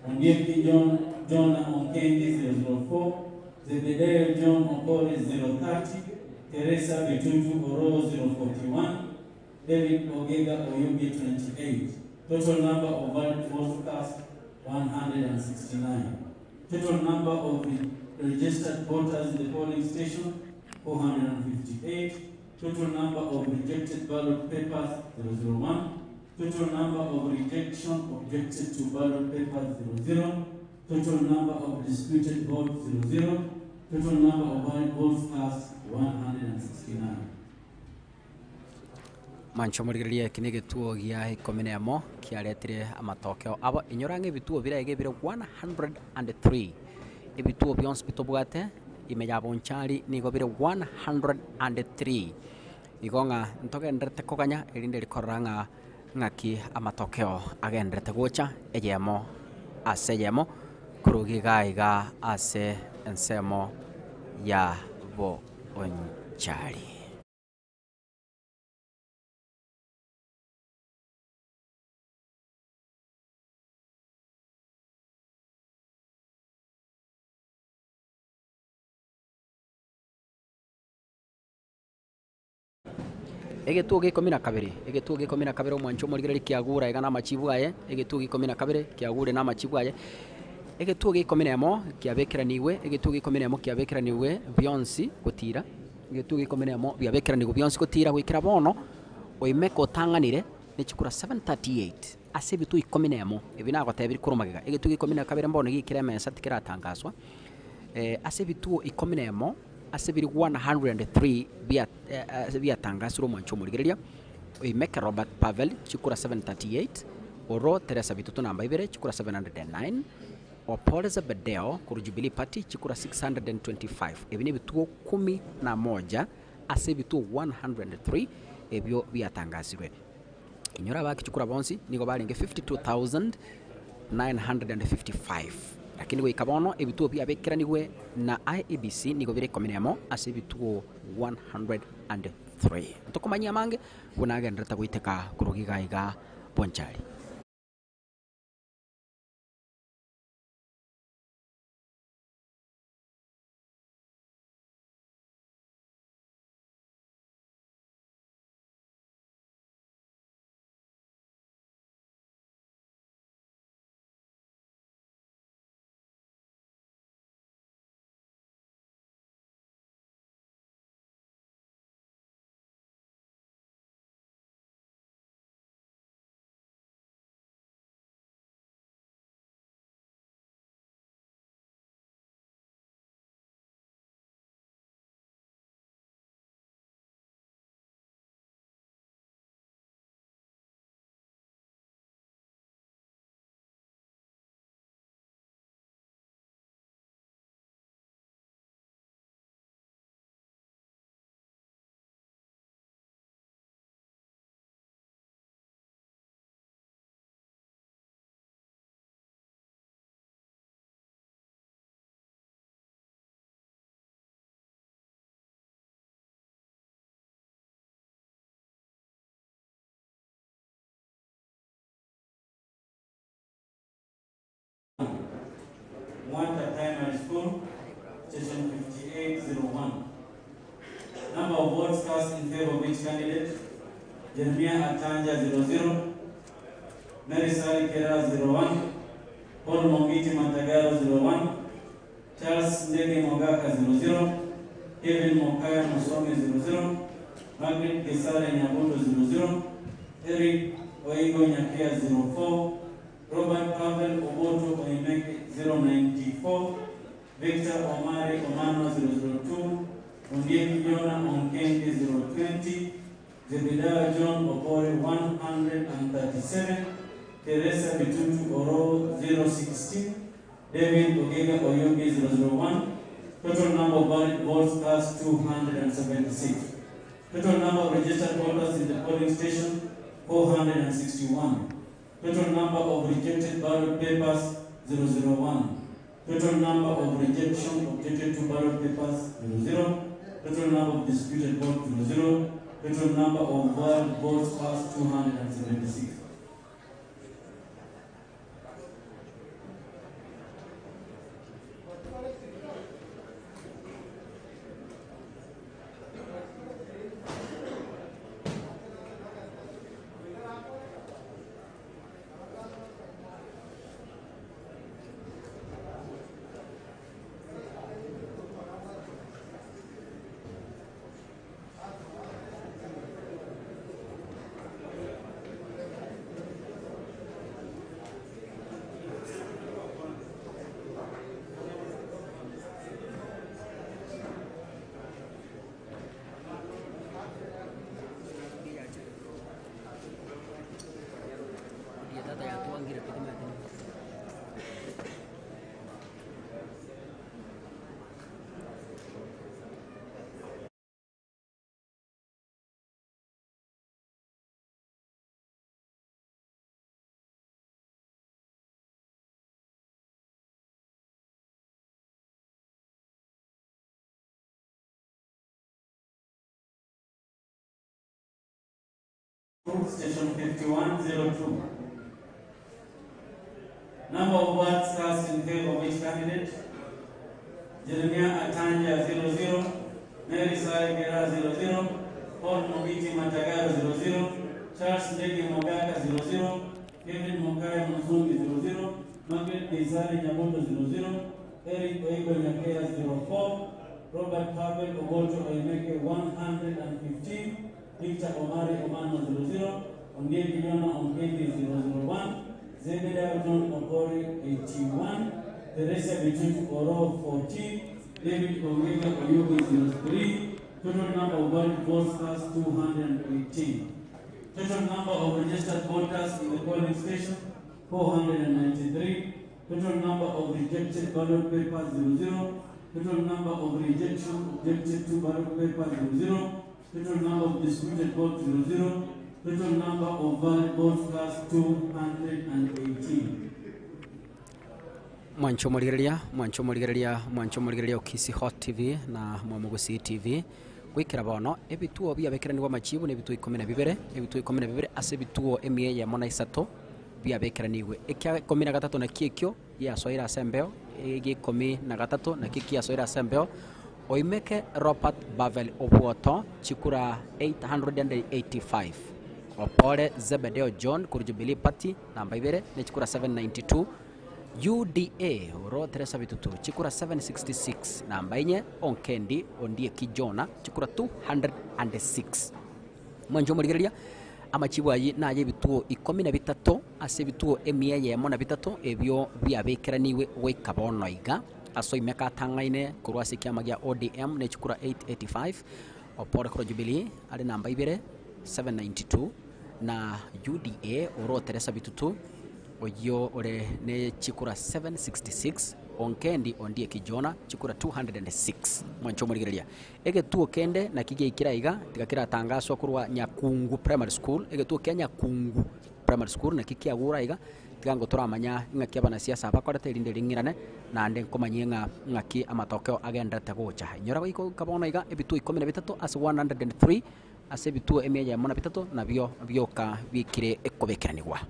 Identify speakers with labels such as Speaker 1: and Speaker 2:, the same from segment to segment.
Speaker 1: Ondieki John Onkendi 004, Zebedeo John Okole 030, Teresa Bitutu Oro 041, David Ogega Oyugi 28. Total number of valid votes cast 169. Total number of registered voters in the polling station 458. Total number of rejected ballot papers 001. Total number of rejection objected to ballot papers 00. Total number of disputed votes 00. Total number of valid votes cast 169.
Speaker 2: Mancho murigiria kine gituo gia ikomenemo kiaretire amatokeo abo inyorange bituo birege bire 103 ibituo byonse bitobwate imeja Bonchari nigo bire 103 igonga ntogendrete koganya irinde rikoranga ngaki amatokeo agendrete gocha ejemo asejemo kurugigaiga ase ensemo ya Bonchari. Egetuo gikumi na kabiri omwancho omorigeri kiagura iga na amachibu aye egetuo gikumi na kabiri kiagure na amachibu aye egetuo gikumi na emo kiabekiraniwe egetuo gikumi na emo kiabekiraniwe byonsi gutira egetuo gikumi na emo biabekiraniwe byonsi gutira gwikira bono oimeka otanganire ni chikura 738 ase bitu ikumi na emo ebinago tebiri kurumagiga egetuo gikumi na kabiri mbono gikira mesa tikiratangazwa ase bitu ikumi na emo ase biri 103 bia tangasiro mwancho murigereria oimeka Robert Pavel chikura 738 oro Teresa Bitutu namba ibere chikura 709 Opole Zebedeo kuru Jubilee Party chikura 625 ebine bituo 11 ase bituo 103 ebyo bia tangasirwe inyora baki chikura bonsi nigo baringe 52955 lakini we kabono ebituo bia bekiraniwe na IEBC nigo bire komenemo ase bituo 103 ntokomanya mange bunagendreta guiteka kurugiga iga Bonchari.
Speaker 1: Mwanta Primary School, Station 5801. Number of votes cast in favor of each candidate: Jeremiah Atanja 00, Mary Sally Kera 01, Paul Mongiti Matagaro 01, Charles Ndege Mogaka 00, Kevin Mokaya Musome 00, Margaret Kesale Nyabuto 00, Eric Waigo Nyakia 04, Robert Pavel Oboto Oimeke 094, Victor Omari Omano 002, Ondieki Jona Onkenge 020, Zebedeo John Okore 137, Teresa Bitutu Oro 016, David Ogega Oyugi 001. Total number of valid votes cast 276. Total number of registered voters in the polling station 461. Total number of rejected ballot papers 001. Total number of rejection objected to ballot papers 00. Total number of disputed votes 00. Total number of valid votes cast 276. Station 5102. Number of votes cast in favor of each candidate. Jeremiah Atanja 00, Mary Saigera 00, Paul Mobiti Matagaro 00, Charles Ndege Mogaka 00, Kevin Mokai Mzungi 00, Margaret Deizari Nyabondo 00, Eric Oigo Nyakea 04, Robert Pavel Oboto Oimeke 115, Victor Omari Omano 00, Ondieki Nyona Onkedi 001, Zebedeo John Okori 81, Teresa Bichutu Oro 14, David Omega Oyugi 03, total number of valid votes cast 218. Total number of registered voters in the polling station 493. Total number of rejected ballot papers 00. Total number of rejection objected to ballot papers 00. Total number of disputed votes 00. Total number of valid votes cast 218.
Speaker 2: Mwancho morigereria Kisii Hot TV na Mwamugusi TV gwikira bono ebituo bia bekeranirwa machibu ne bituo 12 ase bituo emie ya mona isato bia bekeranirwe ekya 13 na kiekyo ya soira asembeo ege 13 na kiki ya soira asembeo oimeke Robert Bavel Obuoto chikura 885 opore Zebedeo John kurujubili party namba 2 ne chikura 792 UDA oro Teresa Bitutu chikura 766 namba 4 Onkendi Ondie Kijona chikura 206 mwanjo murigeria amachibu ayi naye bituo 13 ase bituo emie ye mona bitatu ebyo byabekeraniwe wekabono iga aso imeka tangaine kurwasi kiama gya ODM ne chikura 885 opore kro Jubilee ali namba 2 792 na UDA oro Teresa Bitutu oyo ore ne chikura 766 Onkendi Ondie Kijona chikura 206 mwancho murigeria egetuo kende na kige ikiraiga tigakira tangaso kurwa Nyakungu Primary School egetuo kya Nyakungu Primary School na kiki agura iga tigango turamanya ngaki abana siasa bakorete rinde ringirane na ande nkomanyenga ngaki amatokeo agenda tagocha nyora goiko kabona iga ebituo 13 as 103 ase bituo emye ya mona bitatu na byoka bikire ekobekeranirwa.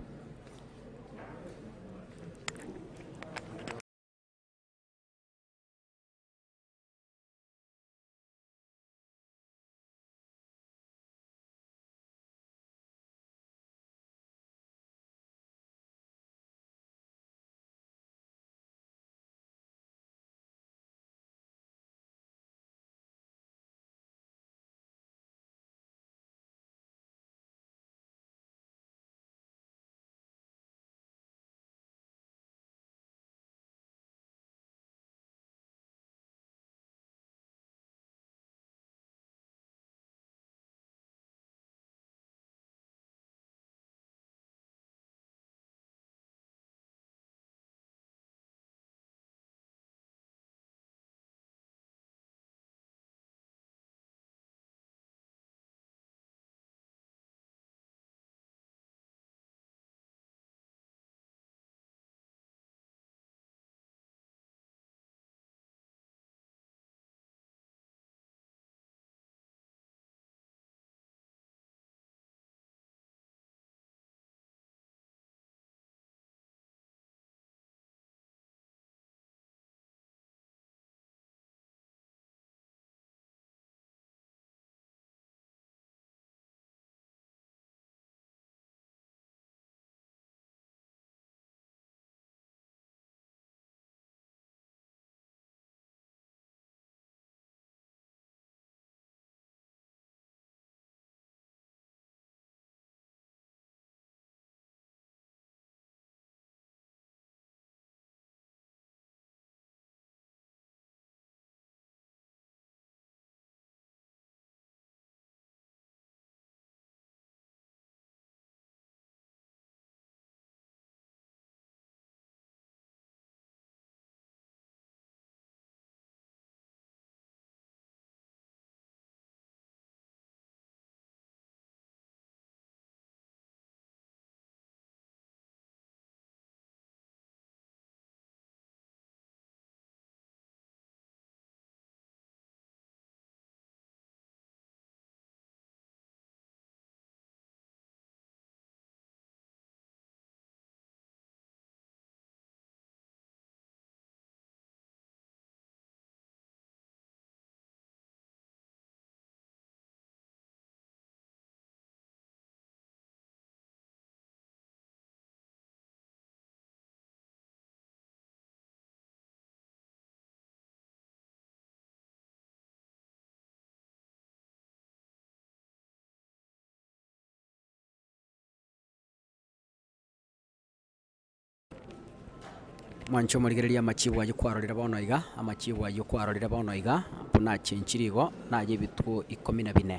Speaker 2: mwancho morigereria amachibu ayo kwarorera bono iga amachibu ayo kwarorera bono iga buna chenchirigo naye bituo 14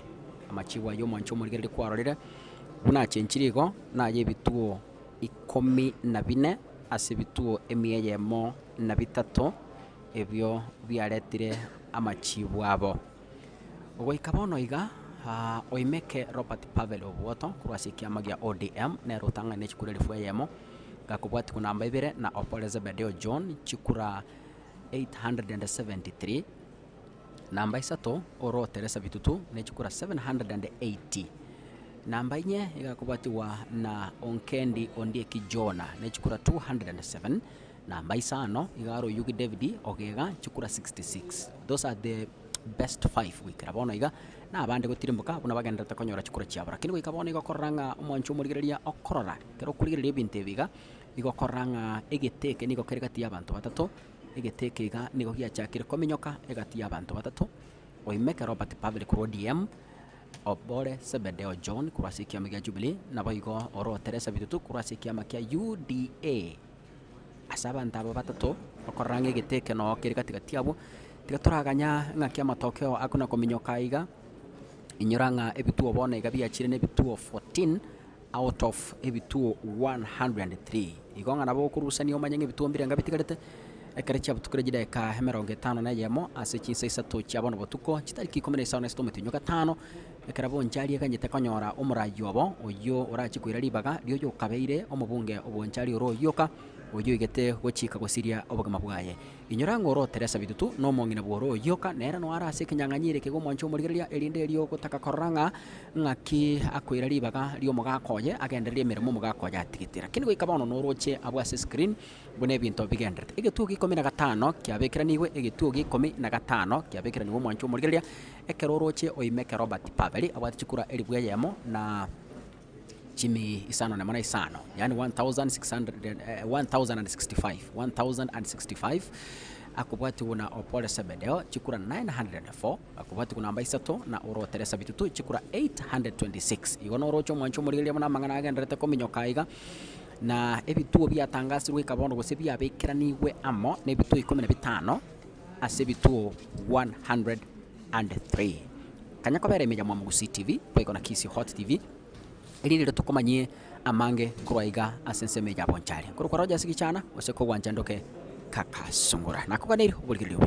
Speaker 2: amachibu ayo mwancho morigereria kwarorera buna chenchirigo naye bituo 14 ase bituo emieyemo na bitatu ebyo biaretire amachibu abo ogoika bono iga oimeke Robert Pavel Obuoto kurwasi kiama gia ODM nero tang'ane chikura rifweyemo gakubwati ku namba 2 na Opole Zebedeo John chikura 873 namba 3 oro Teresa Bitutu ne chikura 780 namba 4 igakubwatiwa na Onkendi Ondieki Jona ne chikura 207 namba 5 igaro Yugi David Ogega chikura 66. Those are the best 5 wikira bono iga na abande gutirimbuka buna bagendete konyora chikura chiabura kini wikabona igokoranga omwancho murigereria okorora kero kurigereria ebintu ebiga igokoranga egeteke nigo kerigati y'abantu batatu egeteke iga nigo giachakire kominyoka egati y'abantu batatu oimeke Robert Pavel ku ODM Obore Zebedeo John kurwasi kiama gia Jubilee nabo igo oro Teresa Bitutu kurwasi kiama kia UDA asabanta abo batatu okoranga egeteke no kerigati gatiabo tigatoraganya ng'akia amatokeo akuna kominyoka iga inyoranga ebituo bona iga biachire nebituo 14 out of ebituo 103 igonga nabo kurusania omanye ebituo mbirenga bitigarete ekare chia butukire jideka 50 na yemo ase chinsa isato chia bono botuko chitariki 15 na stomo tinyoka 5 ekara Bonchari eganyete konyora omurayo obo oyo orachi kwira ribaga rio yo kabeire omubunge Bonchari oro yoka oyo igete gochika gosiria obogama bwaye inyoranga oro Teresa Bitutu no mongina bworo yoka nera no ara ase kinyang'anyire kego mwancho murigereria erinde rio gotaka koranga ng'aki akwira ribaga rio mugakoye agendereria emirimo mugakoye atigitira kini goika bono no roche abo ase screen bune binto bigenderete egetuo gi 15 kiabekiraniwe egetuo gi 15 kiabekiraniwe mwancho murigereria ekero roche oimeke Robert Pavel abwati chikura eribwe yemo na chimi isano na mana isano yani 1065 akubwati una Opole Zebedeo chikura 904 akubwati kuna namba 3 na oro Teresa Bitutu chikura 826 igono rocho mwancho murigeria muna mangana agenderete kominyoka iga na ebituo byatangasirwe kabondo gose byabekiraniwe amo ne bituo 15 ase bituo 103 kanya kobere meja mwa Kisii TV pego na Kisii Hot TV ili tukomanyie amange kurwaiga asenseme ya Bonchari kuru kwa roja sikichana oseko wanjandoke kaka sungura nakuganiri ubulgiliyo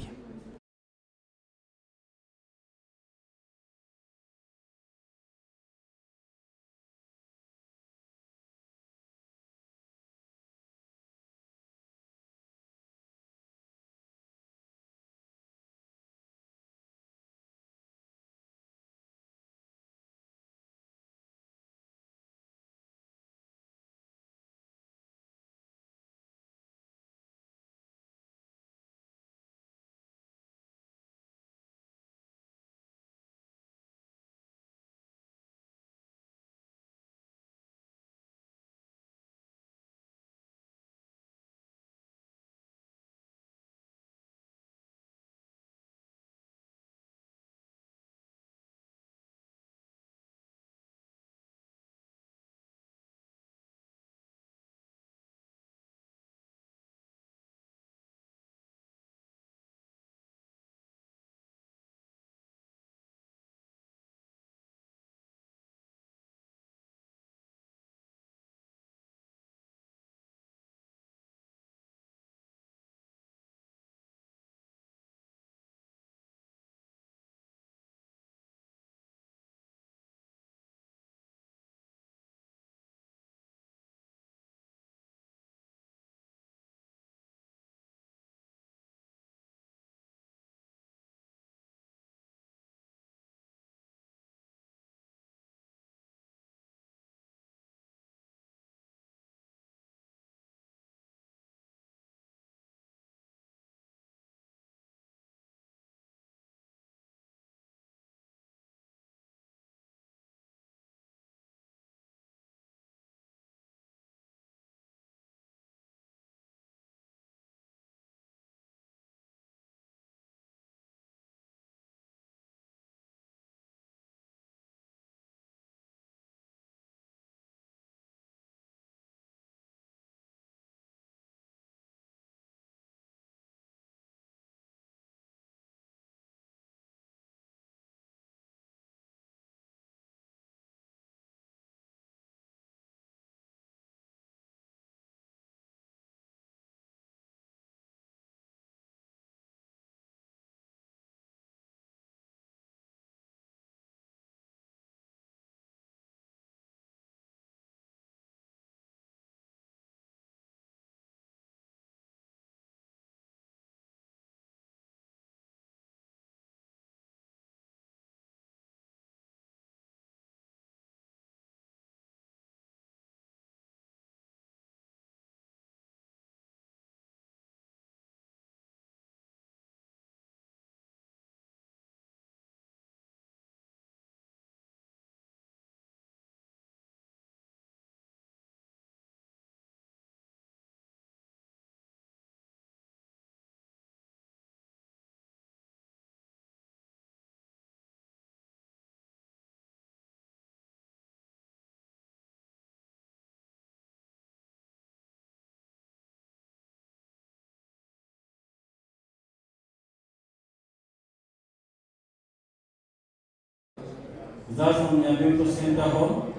Speaker 1: That's from Nyabibu Center Hall,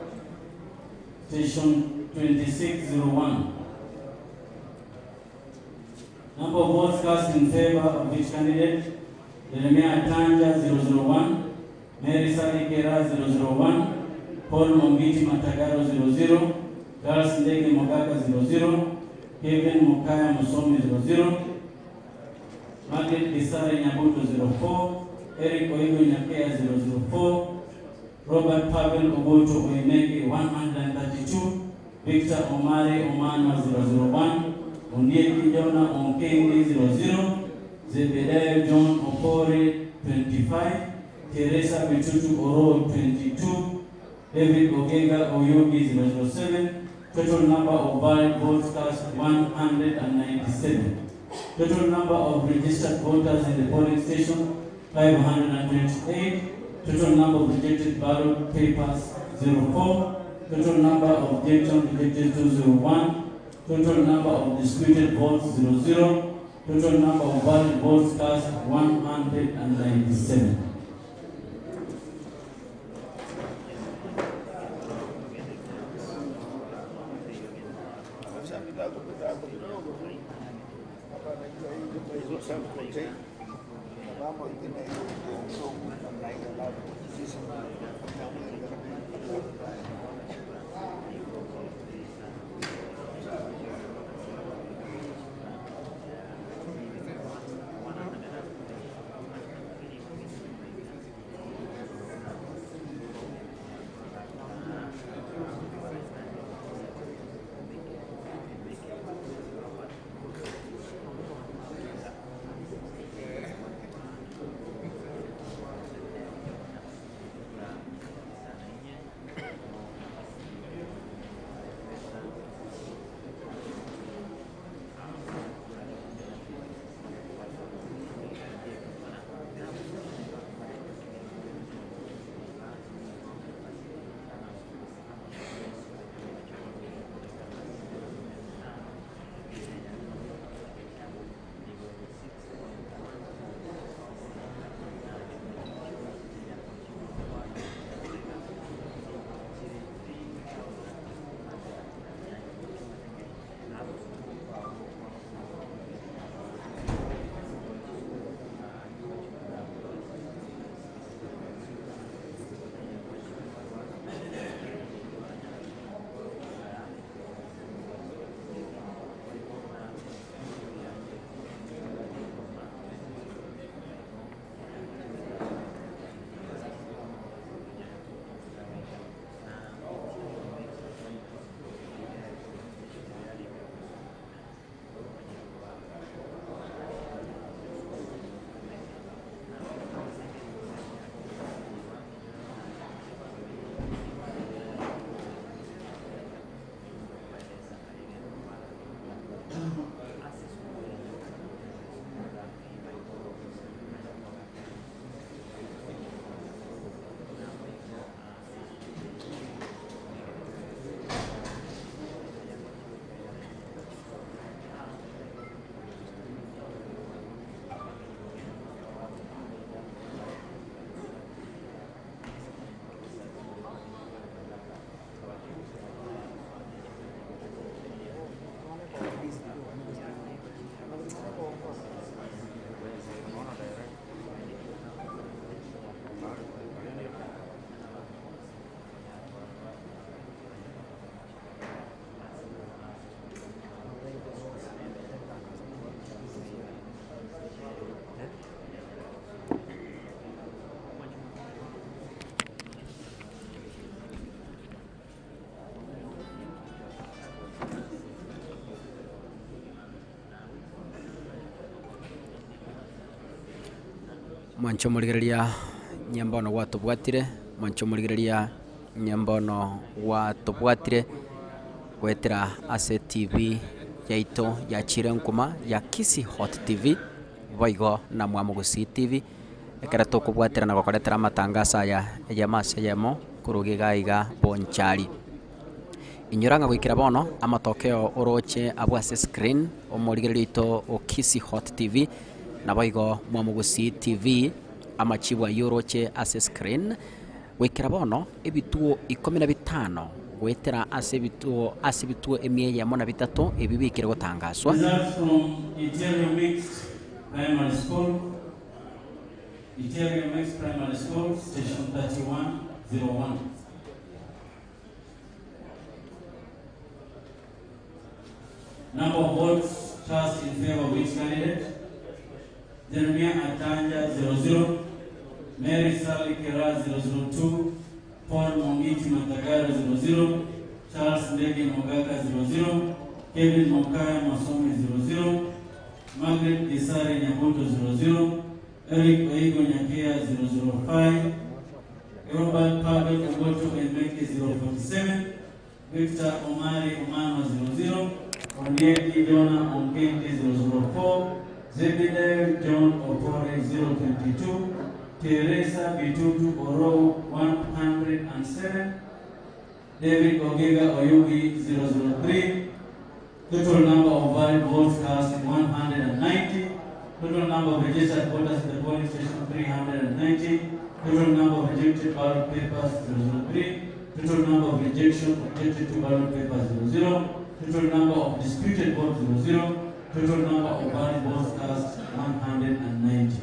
Speaker 1: station 2601. Number of votes cast in favor of each candidate: Jeremiah Tanja 001, Mary Salikera 001, Paul Mongiti Matagaro 00, Charles Ndege Mogaka 00, Kevin Mukaya Musomi 00, Margaret Kisare Nyabuto 04, Eric Oigo Nyakea 004, Robert Pavel Oboto Oinege 132, Victor Omari Omano 001, Ondieki Jona Onkenge 00, Zebediah John Opore 25, Teresa Bitutu Oro 22, David Ogega Oyogi 007, total number of valid votes cast 197. Total number of registered voters in the polling station 528. Total number of rejected ballot papers 04. Total number of objections rejected 201. Total number of disputed votes 00. Total number of valid votes cast 197.
Speaker 2: Mwancho murigereria nyambono watubwatire mwancho murigereria nyambono watubwatire gwetera ase TV yaito ya chire nkuma ya Kisii Hot TV boigo na mwamugusi TV ekera tukubwatira na gokoretera matangasa ya mase yemo kurugiga iga Bonchari inyuranga gwikira bono amatokeo oroche abwase screen omurigereria ito o Kisii Hot TV na boigo mwamugusi TV amachibwa yoroche ase screen gwikira bono ebituo 15 gwetera ase bituo emieya mona bitatu ebibikire gutangaswa.
Speaker 1: Results from Iterio Mixed Primary School. Iterio Mixed Primary School, Station 3101. Number of votes cast in favor of each candidate. Jeremiah Atanja 00, Mary Sally Kera 002, Paul Mongiti Matagara 00, Charles Ndege Mogaka 00, Kevin Mokaya Masomi 00, Margaret Isari Nyamoto 00, Eric Oigo Nyakea 005, Robert Pavel Ogoto Mbeke 047, Victor Omari Omano 00, Onyeki Dona Onkenti 004, Zebedee John Opore 022, Teresa Bitutu Oro 107, David Ogega Oyugi 003, total number of valid votes cast 190, total number of registered voters in the polling station 390, total number of rejected ballot papers 003, total number of rejection objected to ballot papers 00, total number of disputed votes 00, total number of valid votes cast 190.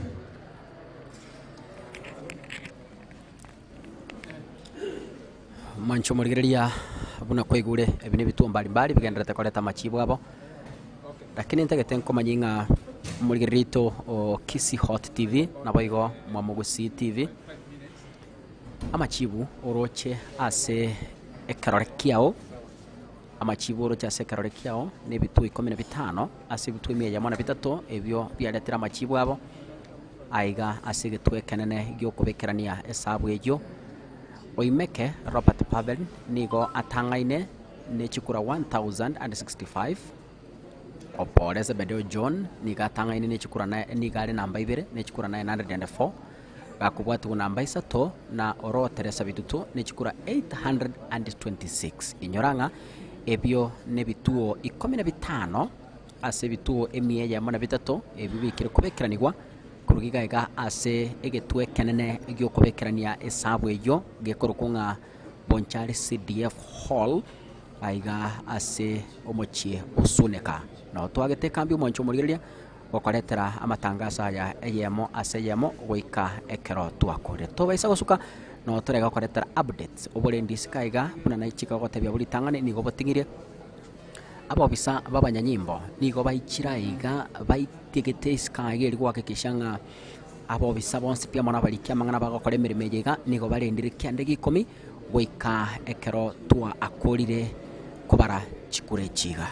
Speaker 2: Mancho murigeria buna kwigure ebine bituo mbalimbali bigenderete koleta machibu abo, lakini ntagete nkomanyinga murigerito o Kisii Hot TV naboigo mwamugusi TV amachibu oroche ase ekarore kiao, amachibu oroche ase ekarore kiao ne bituo 15 ase bituo 103 ebyo byaletera amachibu abo aiga ase getwe kenene gyokubekerania esabu ejo. Oimeke Robert Pavel nigo atangaine ne chikura 1065, Opore Zebedeo John niga atangaine ne chikura na nigale namba 2 ne chikura 904, gakubwatu namba 3 na Oro Teresa Bitutu ne chikura 826. Inyoranga ebyo ne bituo 15 ase bituo emieya mona bitatu ebibikire kubekeranirwa kurugigaiga ase egetwe kenene egyo kubekerania esabu ejo gekorokunga Bonchari CDF Hall aiga ase omochie osuneka no twagete kambi omoncho murigeria gokoretera amatangasa ya eyemo ase yemo goika ekero twakore tobaisa gosuka no torega gokoretera updates oborendi sikaiga buna na ichika gotebya buri tangane nigo botingire abobisa babanyanyimbo nigo baichira iga baitegete iskage ri gwakekishanga abobisa bonse pia mona bali kyamangana bagokore mirime yega nigo barendire kyande gikomi goika ekero twa akorire kubara chikure chiga.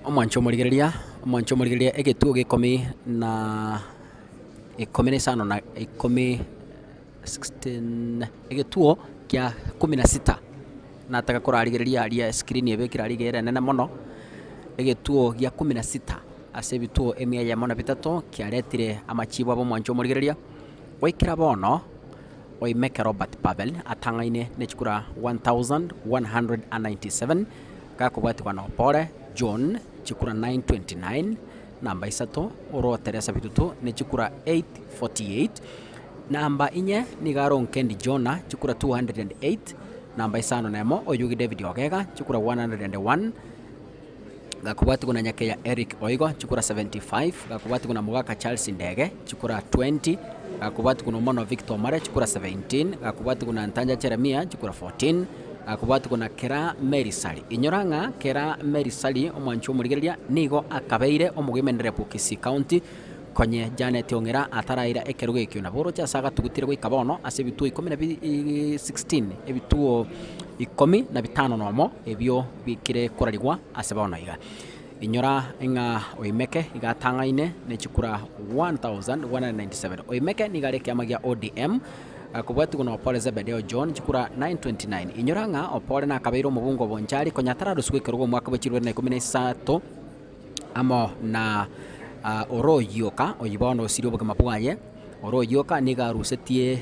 Speaker 2: Omancho murigeria egetuo gikomi na ikumi na sano na ikumi 16 egetuo kya 16 nataka kurarigeria aria screen ebekira rigere nene mono egetuo gya 16 ase bituo emia ya mona bitatu kyaretire amachibo abo mwancho murigeria Waikira bono oimeke Robert Pavel atangaine nechukura 1197 gakubwatikwa na Opore John chikura 929 namba isato oro Teresa bitutu nechukura 848 namba inye ni garo Nkendi Jona chikura 208 namba isano nemo oyugi David Ogega chikura 101 gakubwati kuna nyake ya Eric Oigo chikura 75 gakubwati kuna Mugaka Charles Ndege chikura 20 gakubwati kuna Mono Victor Mare chikura 17 gakubwati kuna Ntanja Jeremia chikura 14 gakubwati kuna Kera Merisali inyoranga Kera Merisali omwanchu murigeria nigo akabeire omugimendere Kisii County konye Janet Ongera ataraira ekeruge kyo na boro cyasaga tugutire gwe kabono ase bitu 16 ebituo 15 nomo ebyo bikire korarigwa ase bono iga inyora inga oimeke igatangaine nechikura 1197 oimeke nigare kyamagia ODM akubwati kuna Opole Zebedeo John chikura 929 inyoranga Opole na kabeiro mubungo Bonchari konyatara ruswikerugo mwaka bachirwe na 13 amo na oro yoka oyibono sirio bugama bwaye oro yoka niga rusetie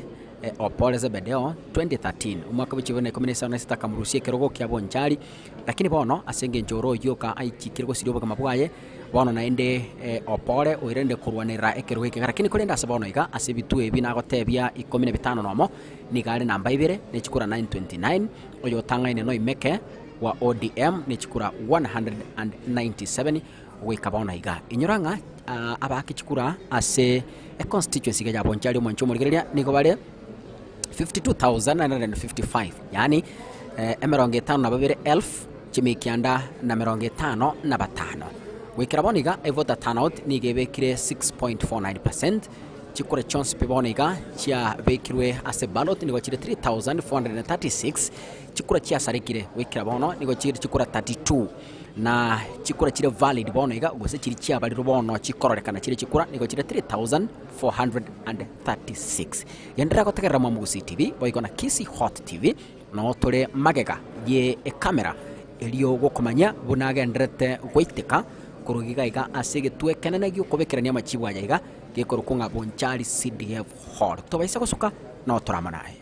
Speaker 2: Opole Zebedeo 2013 umwaka bachibone 16 kamurusie kerogo kya Bonchari lakini bono asenge njoro yoka aichikirgo sirio bugama bwaye bono naende Opole oirende kurwanira ekerogo kigara lakini kolenda asabono iga asebitu ebina gotebia 15 nomo nigare namba 2 nechikura 929 oyo tangaine no imeke wa ODM nechikura 197 wikabona iga inyoranga abakichikura ase constituency ya Bonchari mwancho murigeria nigo bare 52,955 yani emeronge 5 na babere 1000 chimikianda na meronge 5 na batano wikiraboniga evota turnout nigebekire 6.49% chikure chance peboniga chia bekirwe ase ballot nigo chire 3436 chikura chia sarikire wikirabono nigo chire chikura 32 na chikura chire valid bono iga gose chiri chia bali bono chikororekana chire chikura nigo chire 3436 yendera gotegerera mu Kisii TV boigo na Kisii Hot TV no tore magega ye kamera elio gokomanya bunagenderete goiteka kurugiga iga asige twekenene gyo kubekerania machibwa iga gikorukunga Bonchari CDF Hall tobaisa gosuka no toramanaye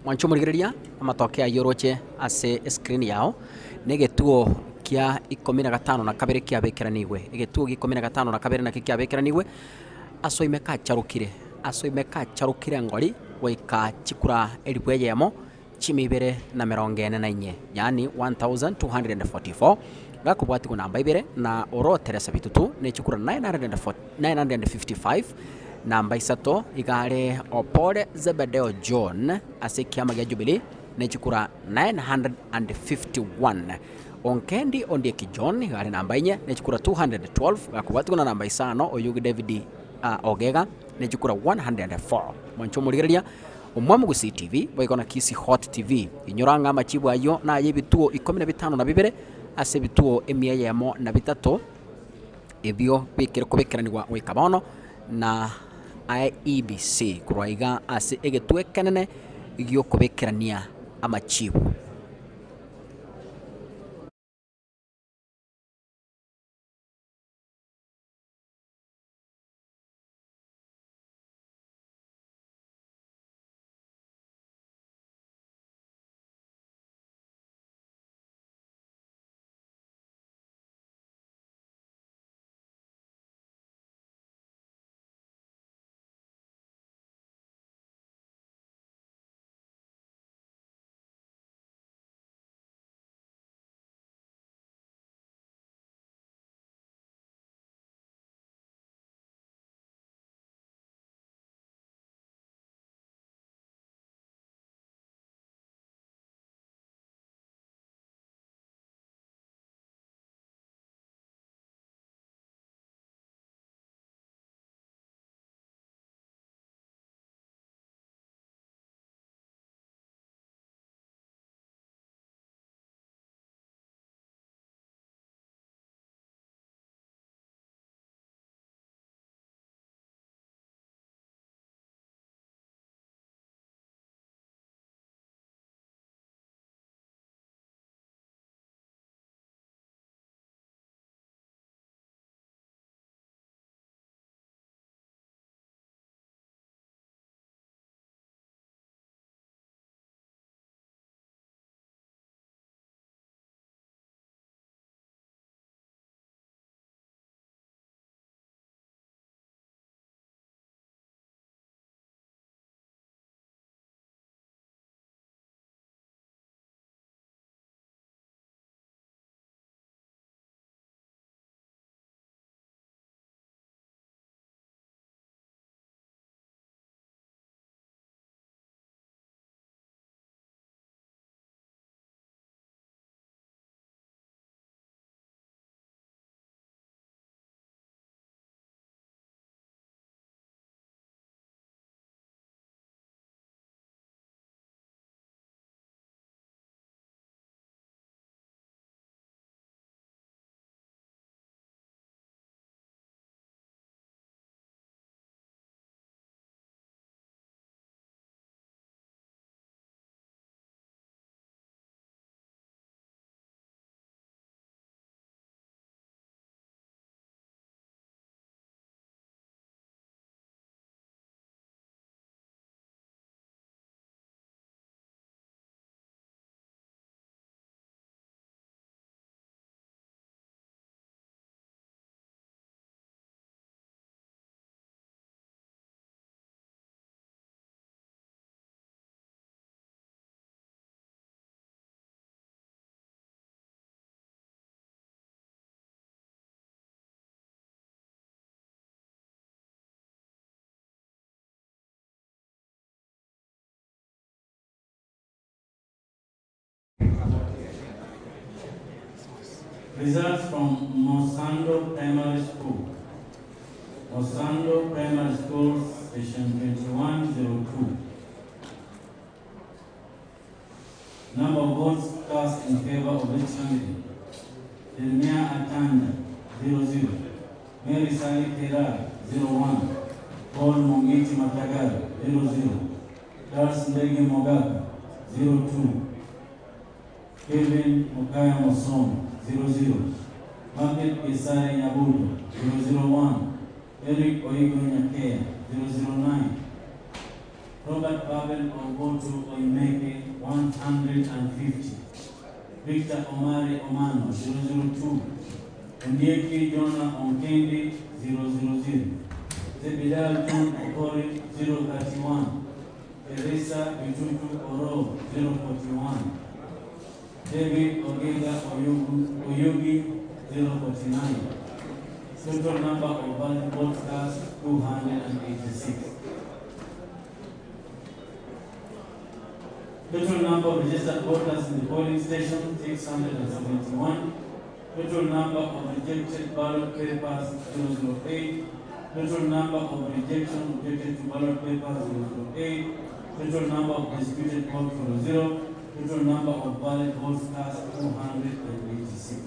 Speaker 2: mwancho murigeria amatokea yoroche ase screen yao negetuo kia 15 na kabere kia bekeraniwe egetuo gi 15 na kabere na kia bekeraniwe asoimeka charukire ngori waika chikura elibweye yamo chimibere na merongene na inye yani 1244 gakubwati kuna namba ibere na oro Teresa bitutu ne chikura 955 namba isato igare Opole Zebedeo John ase kiama gya Jubilee ne chikura 951 Onkendi Ondieki John igare namba inye ne chikura 212 gakubwati kuna namba isano oyugi David Ogega nejukura 104 mwancho murigereria umwamu gu CTV boigona Kisii Hot TV inyoranga amachibu ayo na yebituo 15 na bibere ase bituo emia yamo na bitatu ebyo bikire kubekeranirwa wikabono na IEBC kuraiga ase egetwe kenene igyo kubekerania amachibu.
Speaker 1: Results from Mosando Primary School. Mosando Primary School, Station 2102. Number of votes cast in favor of each candidate. Delmia Atanda, 00. Mary Sally Terra, 01. Paul Mongiti Matagal, 00. Charles Ndege Mogaka, 02. Kevin Mukaya Mosom, 00. Margaret Kisii Nyabudo, 001. Eric Oigo Nyakea, 009. Robert Pavel Ogotu Oimeke, 150. Victor Omari Omano, 002. Ondieki Jonah Onkendi, 000. Zebidal John Okori, 031. Teresa Bitutu Oro, 041. David Ogega Oyogi, 049. Total number of valid votes cast, 286. Total number of registered voters in the polling station, 671. Total number of rejected ballot papers, 008. Total number of rejection objected to ballot paper 008. Total number of disputed votes 0. Total number of valid votes cast 286.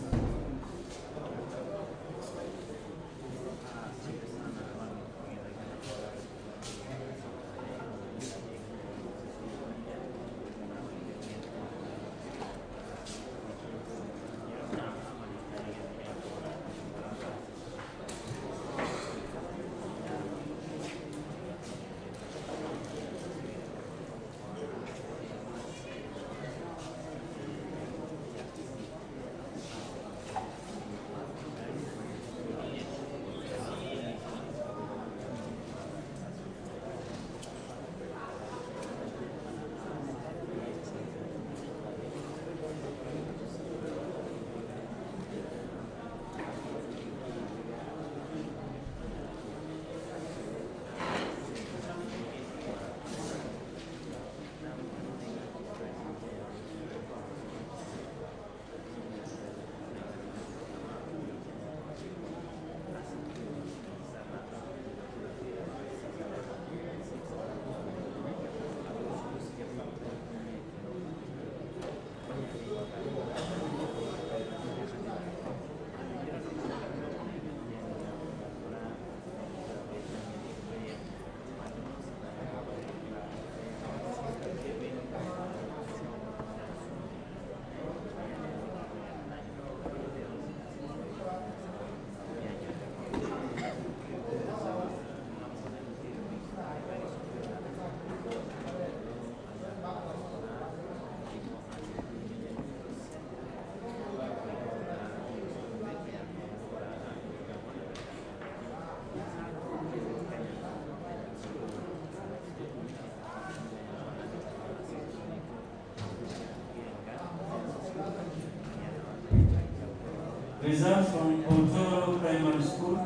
Speaker 1: Results from Bonchari Primary School,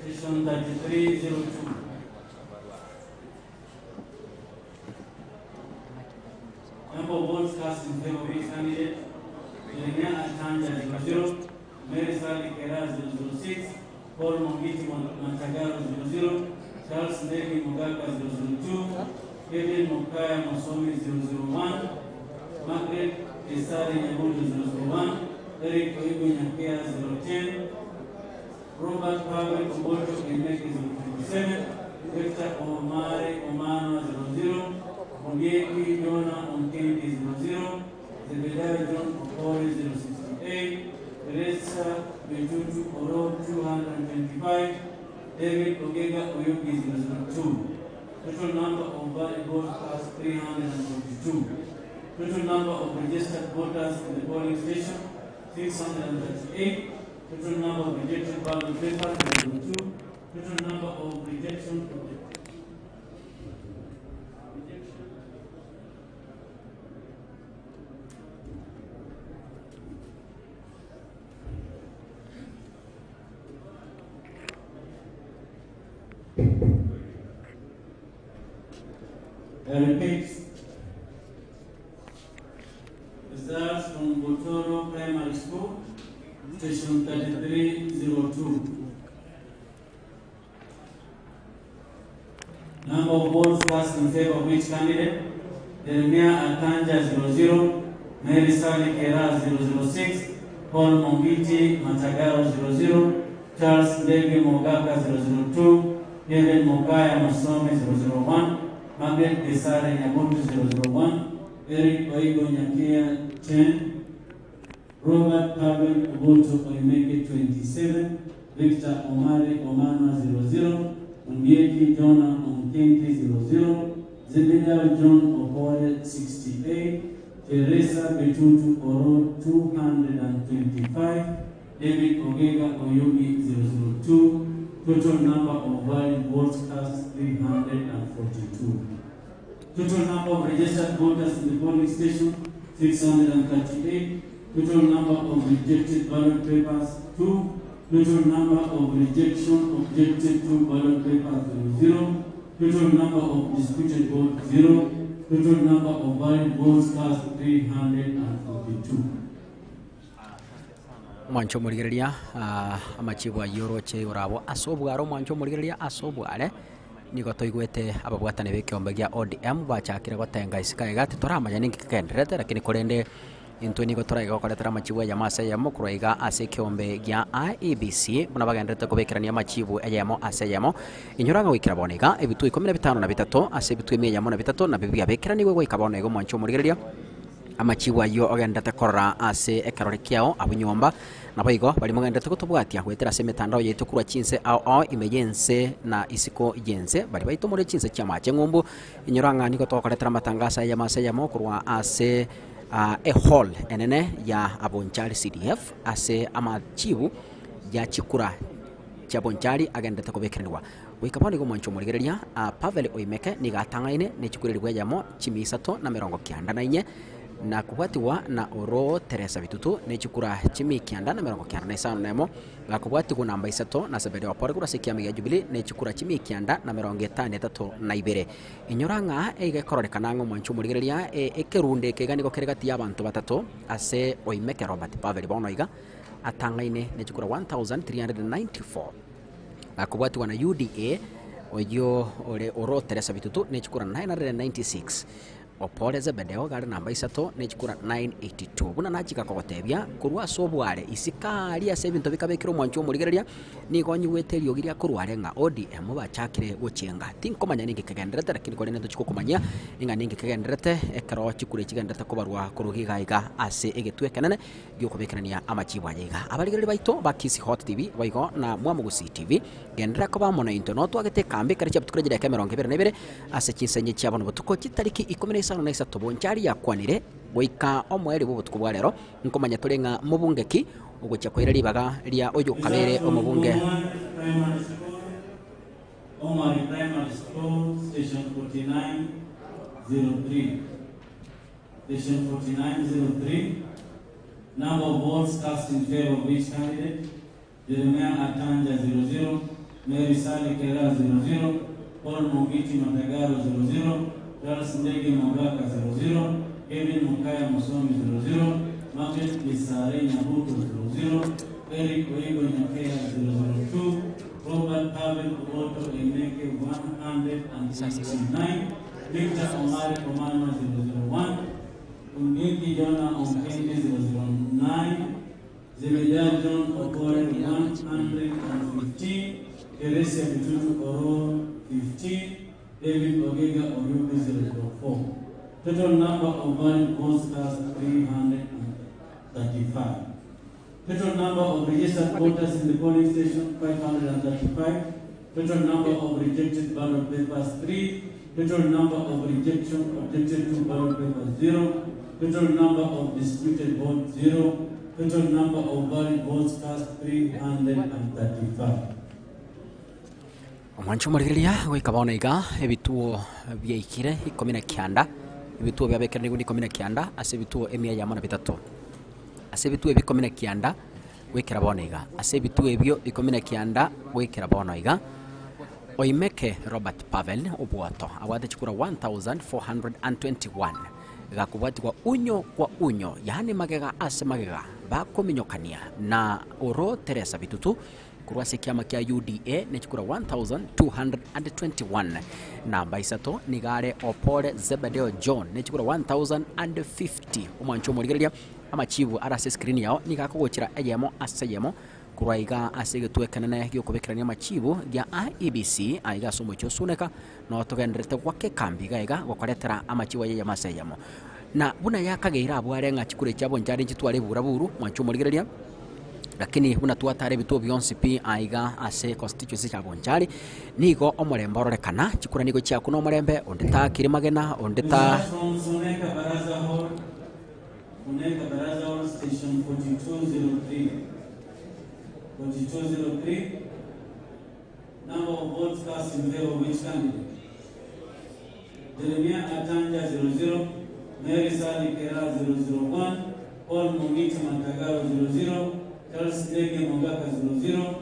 Speaker 1: Session 3302. Number of votes cast in favor of each candidate: Jeremiah Atanja 00, Mary Sally Kera 006, Paul Mongiti Mantagaro 00, Charles Negi Mugaka 002, Kevin Mukaya Masomi 001, Margaret Kisii Nyamudu 001, Eric Oigo Nyakea 010, Robert Pavel Kumboto Kineki 057, Victor Omari Omano 00, Mungeki Jona Onkendi 00, Zebediah John Okori 068, Teresa Bejutu Oro 225, David Ogega Oyuki 002. Total number of valid votes cast 342. Total number of registered voters in the polling station 638. Total number of rejected ballot papers 02. Total number of rejection I repeat, results from Bonchari Primary School, Station 3302. Number of votes cast in favor of each candidate: Jeremiah Atanja 00, Mary Sally Kera 006, Paul Mongiti Matagaro 00, Charles Ndege Mogaka 002, Kevin Mokaya Masomi 001, Margaret Kisii Nyamudu 001, Eric Oigo Nyakea 10, Robert Pavel Kumboto Oimeke 27, Victor Omari Omana 00, Ungieki Jona Onkenki 00, Zebediah John Okore 68, Teresa Betutu Oro 225, David Ogega Oyugi 002. Total number of valid votes cast 342. Total number of registered voters in the polling station 638. Total number of rejected ballot papers 2. Total number of rejection objected to ballot papers 0. Total number of disputed votes 0. Total number of valid votes cast 342.
Speaker 2: mwancho murigereria amachibu ayoroche urabo asobwaro mwancho murigereria asobware nigo toigwete ababwatani b'ekiombe gia ODM bachakire gotenga isikaga toramanya ningi kenderete lakini korende into nigo toraiga gokoretera amachibu ya mase ya mukuraiga ase kiombe gia IEBC muna bagendete kubekerania amachibu ayemo ase yemo inyoranga wikira boniga ebitu 15 na bitatu ase ebitu 103 na bibia bekerani gwe ikabona igo mwancho murigereria amachibu ayo ogendete korora ase ekarore kiao abunyomba nabo bali mugendete kutubwatia gwetera ase mitandao yaitu kurwa chinse ao imeyense na isiko yense bali baito muri chinse chama chengumbu inyoranga niko tokoretera matangasa ya mase ya mokurwa ase a hall enene ya Bonchari CDF ase amachibu ya chikura cha Bonchari agendete kubekeranwa wikaboni go mwancho murigereria Pavel Oimeke ni gatangaine ni chikurirwa yamo chimi 394 na kubwatiwa na oro Teresa bitutu ne chikura chimi kianda na mirongo kianda na isano nemo ga kubwatiwa namba 3 na sebede wa pore kura sikiami ya Jubilee ne chikura chimi kianda na mirongo 53 na ibere inyoranga egekororeka ngo mwancho murigereria ekerunde kegani go keregati y'abantu batatu ase Oimeke Robert Pavel bonoiga atangaine ne chikura 1394 ga kubwatiwa na UDA oyo oro Teresa bitutu ne chikura 996 opole zebedeo gari namba 3 ne chikura 982 buna nachika kogotebia kurwa sobware isikali ase bintu bikabekiro mwancho murigereria nigonyi weterio giria kurware nga ODM bachakire guchenga tinkomanya ningi kegenderete lakini kore nendo chikokomanya inga ningi kegenderete ekero chikure chigendete kubarwa kurugigaiga ase egetwe kenene gyokubekerania amachibu ayiga abarigereri baito ba Kisii Hot TV baigo na Mwamugusi TV gendera ko bamona internet agete kambe kare chaptukure jira kemeronge bere nebere ase chinsenye cyabona butuko chitariki 10 na isa Bonchari yakwanire goika omweri bubutuko bwa rero nkomanya turenga mubungeki ugocha kwira ribaga ria oyo kabere omubunge
Speaker 1: Omari Primary School Station 4903 Station 4903 number of votes cast in favor of each candidate Jeremiah Atanja 00 Mary Sally Kera 00 Paul Mungiti Matagaro 00 Charles Ndege Mangaka 00, Kevin Mukaya Musomi 00, Margaret Kisare Nyabuto 00, Eric Oigo Nyakea 002, Robert Pavel Oto Emeke 169, Victor Omari Komano 001, Ungeki Jona Omkende 009, Zebedia John Okore 115, Teresia Bitutu Oro 15, David Ogega Oyubi 004. Total number of valid votes cast 335. Total number of registered voters in the polling station 535. Total number of rejected ballot papers 3. Total number of objected to ballot papers 0. Total number of disputed votes 0. Total number of valid votes cast 335.
Speaker 2: mwancho murigereria goikabona iga ebituo byaikire 19 ebituo byabekera ni 19 ase ebituo emia ya mana bitatu ase ebituo ebi 19 gwikira bona iga ase ebituo ebyo 19 gwikira bona iga Oimeke Robert Pavel obwato awade chikura 1421 gakubwati kwa unyo kwa unyo yani magega ase magega bakominyokania na oro Teresa bitutu kurwa kiama kia UDA ne chikura 1221 namba 3 nigare opole Zebedeo John ne chikura 1050 umwancho murigereria amachibu arase screen yao nigakogochira eyemo aseyemo kuraiga asegetwe kanene gyo kubekerania amachibu gya IEBC aiga somo cyo suneka no togenderete gwake kambi gaiga gokoretera amachibu ya maseyemo na buna yakageira abware nga chikure cya Bonchari chitware buraburu mwancho murigereria lakini buna tuatare bituo byonsi pi aiga ase constituency cha Bonchari nigo omorembe ororekana chikura nigo chia kuno omorembe ondeta kirimagena ondeta
Speaker 1: Uneka Baraza Hall Station 4203 number of votes cast in favor of each candidate Jeremiah Atanja 00 Mary Sally Kera 001 Paul Mungiti Matagaro 00 Charles Ndege Mangaka 00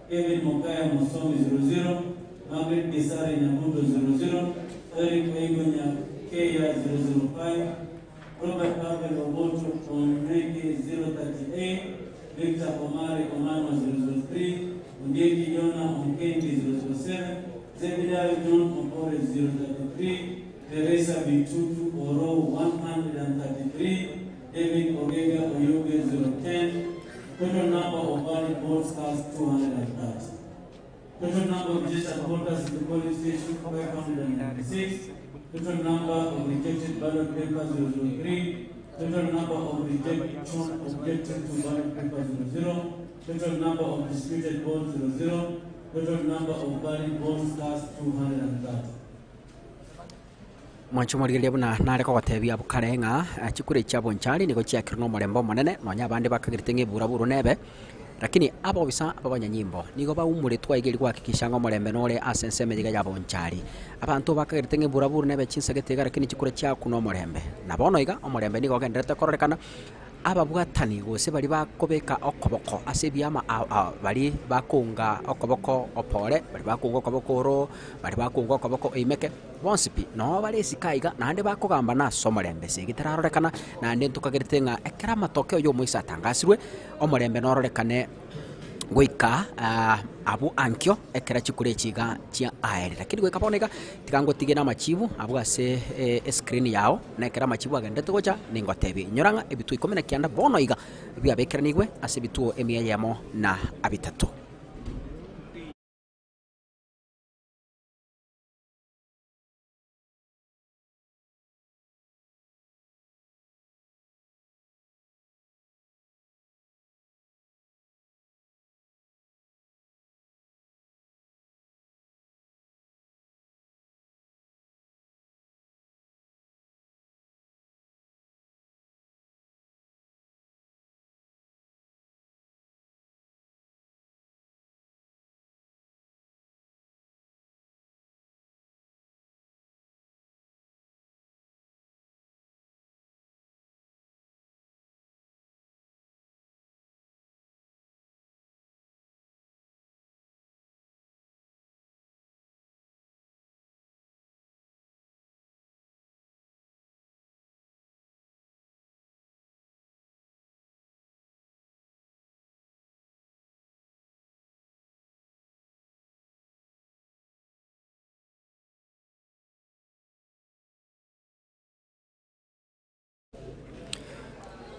Speaker 1: Kevin Mokaya Musomi 00 Margaret Kisare Nyabuto 00 Eric Oigo Nyakea 005 Robert Pavel Oboto Omeke 038 Victor Omari Omano 003, Ungeki Jona Onkendi 007, Zebediah John Opore 033, Teresa Bitutu Oro 133, David Ogega Oyoge 010, total number of valid votes cast 230. Total number of registered voters in the polling station 596. Total number of rejected ballot papers 003. Total number of rejection objected to ballot paper 00. Total number of disputed votes 00. Total number of valid votes cast 230.
Speaker 2: Mwancho morigeria buna nare ko gotebia bukarenga chikure cha Bonchari niko chiakira no morembo monene nonya bande bakagirite ngebura buru nebe lakini abo bisa abanya nyimbo nigo baumure twaigeri gwakikisha ngo morembe nore asenseme diga ya Bonchari abantu bakagirite ngebura buru nebe chinsagetega lakini chikure cha kuno morembe nabono iga omorembe nigo genderete kororekana ababwatani gose bari bakobeka okoboko ase byama bari bakunga okoboko opore bari bakunga okoboko ro bari bakunga okoboko imeke bonsipi no bari sikaiga nande bakogamba na somorembe sigitararorekana nande ntukagerite nga ekera matokeo yo muisa tangasirwe omorembe nororekane goika abu ankyo ekera chikure chiga chia aere lakini goika boneka tikango tigena machibu abu ase screen yao na ekera machibu agende togocha ningotebi nyoranga ebitu 19 bono iga bya bekera nigwe ase bitu emia yamo na abitatu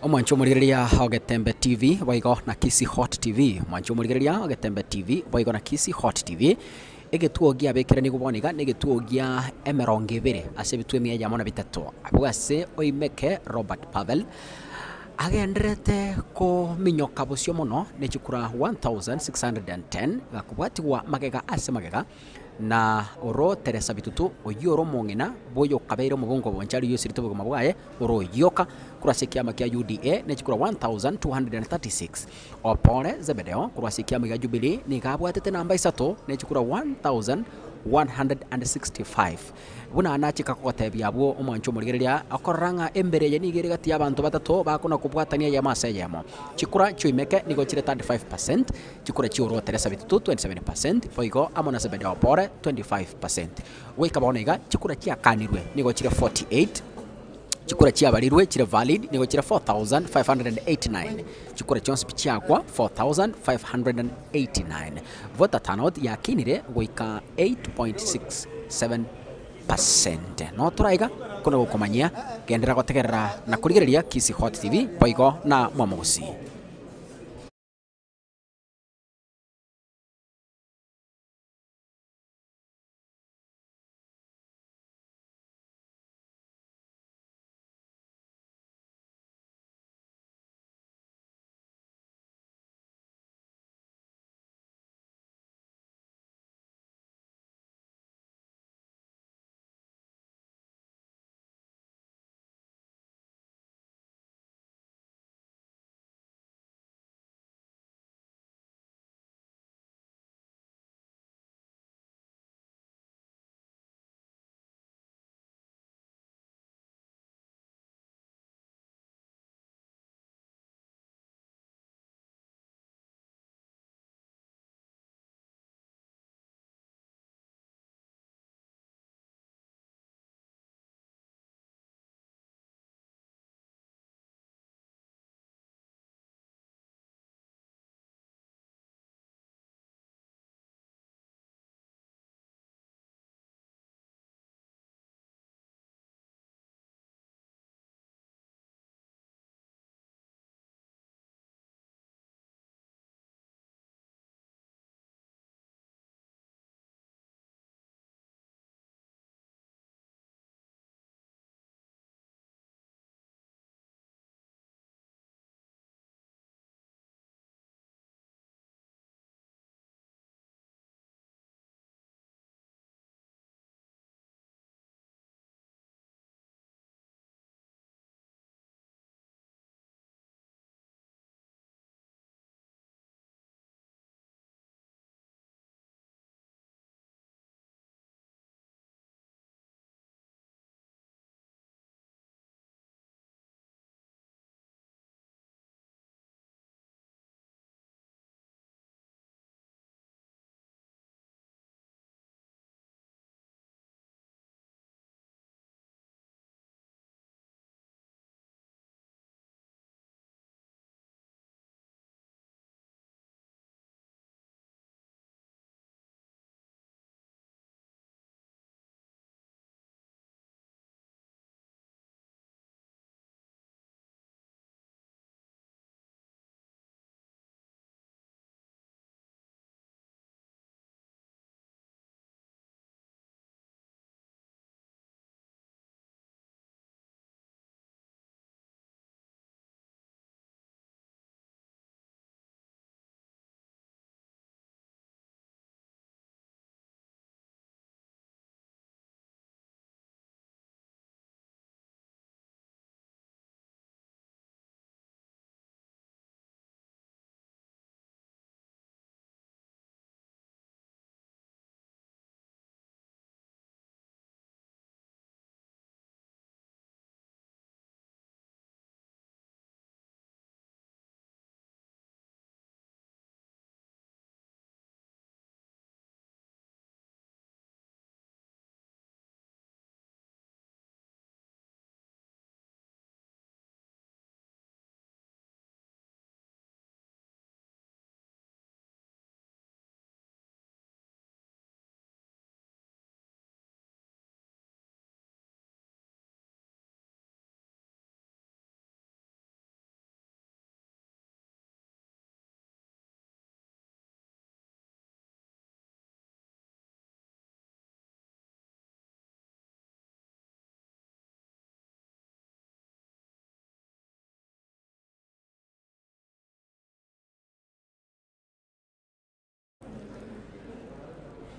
Speaker 2: Mwancho murigeria Ogetembe TV waigo na Kisii Hot TV mwancho murigeria Ogetembe TV waigo na Kisii Hot TV egetuogia bekera ni guboniga negetuogia emerongibere ase bitwemia jamona bitatu abwase oimeke Robert Pavel agenderete ko minyoka busyo muno nechikura 1610 gakubwatigwa magega ase magega na oro Teresa bitutu oyoro mongena boyo kabeiro mugongo Bonchari yosirito bugoma bwaye oro yoka kurase kiama kia UDA nechikura 1236 opore Zebedeo kurase kiama ya Jubilee ni gabwatete namba 3 nechikura 1165 buna anachika kotebia bwo omwancho murigeria akoranga embere ye nigere gati abantu batatu bakona kubwatania ya maseyemo chikura chuimeke nigo chire 35% chikura chioro Teresa bitutu 27% foigo amona Zebedeo opore 25% weka bonega chikura chia kanirwe nigo chire 48 chikura chia balirwe chire valid nigo chire 4589 chikura chonse pichakwa 4589 voter turnout yakinire goika 8.67% no turaiga kuna gukomanyia gendera gotegerera na kurigereria Kisii Hot TV poigo na mwamusi.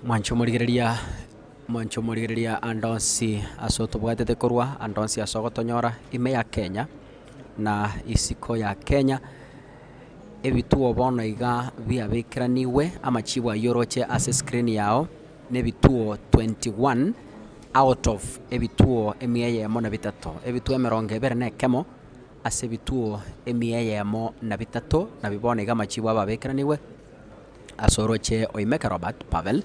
Speaker 2: mwancho murigereria andonsi asoto bwatete korwa andonsi asogotonyora ime ya Kenya na isiko ya Kenya ebituo bono iga biabikiraniwe amachibu ayoroche ase screen yao nebituo 21 out of ebituo emieyemo na bitato ebituo emerongo ebere na ekemo ase ebituo emieyemo na bitato na bibona iga amachibu ababikiraniwe asoroche oimeka Robert Pavel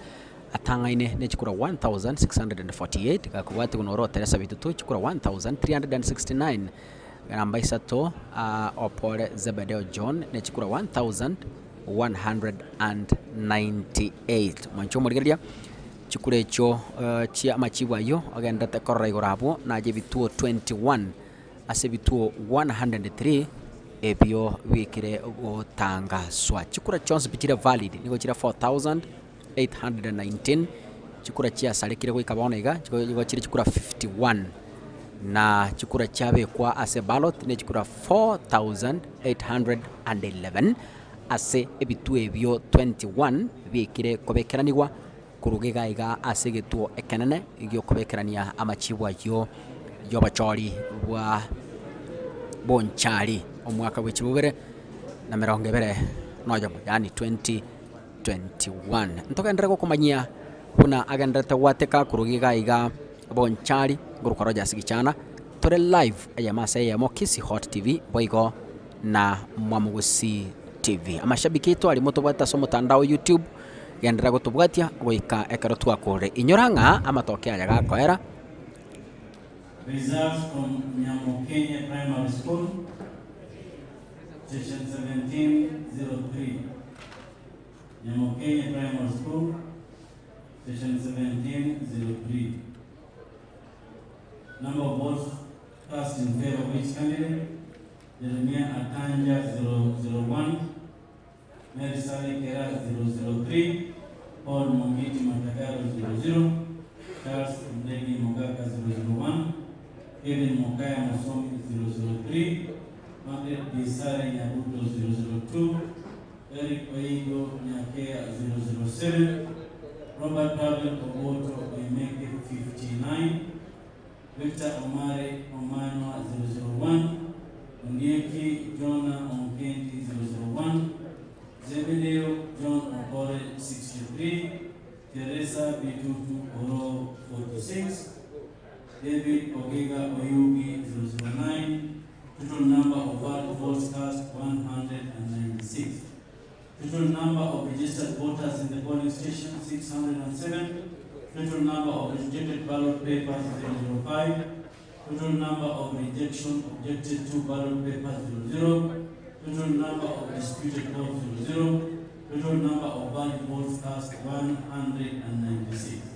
Speaker 2: atangaine ne chikura 1648 gakubwate kunoro Teresa bitutu chikura 1369 namba isato opore Zebedeo John ne chikura 1198 mancho murigeria chikura echo chia machibu ayo agenda te korra igorabo naje bituo 21 ase bituo 103 ebyo wikire gutangazwa chikura chonse bichire valid nigo chira 4819 chikura chia salikire goikabona iga chigo chire chikura 51 na chikura chabe kwa ase ballot ne chikura 4811 ase ebitu ebyo 21 bikire kobekeranirwa kurugiga iga ase getuo ekenene igyo kobekerania amachibu ayo yobachori bwa Bonchari omwaka w'ekibubere na mirongo ebere noyomo yani 2021 ntogendere gokumanyia buna agenderete gwateka kurugiga iga Bonchari ngurukoro jasigichana tore live ayamase yamo Kisii Hot TV boigo na Mwamugusi TV amashabiki itu ali mutubwata so mutandao YouTube gendera gutubwatia goika ekero twakore inyoranga amatoke aya gakoera.
Speaker 1: Results from Kenya Primary School, Session 1703. Kenya Primary School, Session 1703. Number of votes cast in favor of each candidate: Jeremiah Atanja 001, Mary Sally Kera 003, Paul Mongiti Matakaro 00, Charles Ndegi Mogaka 001, Kevin Mokaya Masomi 003, Margaret Bisare Nyabuto 002, Eric Oigo Nyakea 007, Robert Pavel Oboto Oimeke 59, Victor Omari Omanwa 001, Ondieki Jonah Onkenti 001, Zebedeo John Okore 63, Teresa Bitutu Oro 46, David Ogega Oyugi 009, total number of valid votes cast 196. Total number of registered voters in the polling station 607. Total number of rejected ballot papers 005. Total number of rejection objected to ballot papers 00. Total number of disputed votes 00. Total number of valid votes cast 196.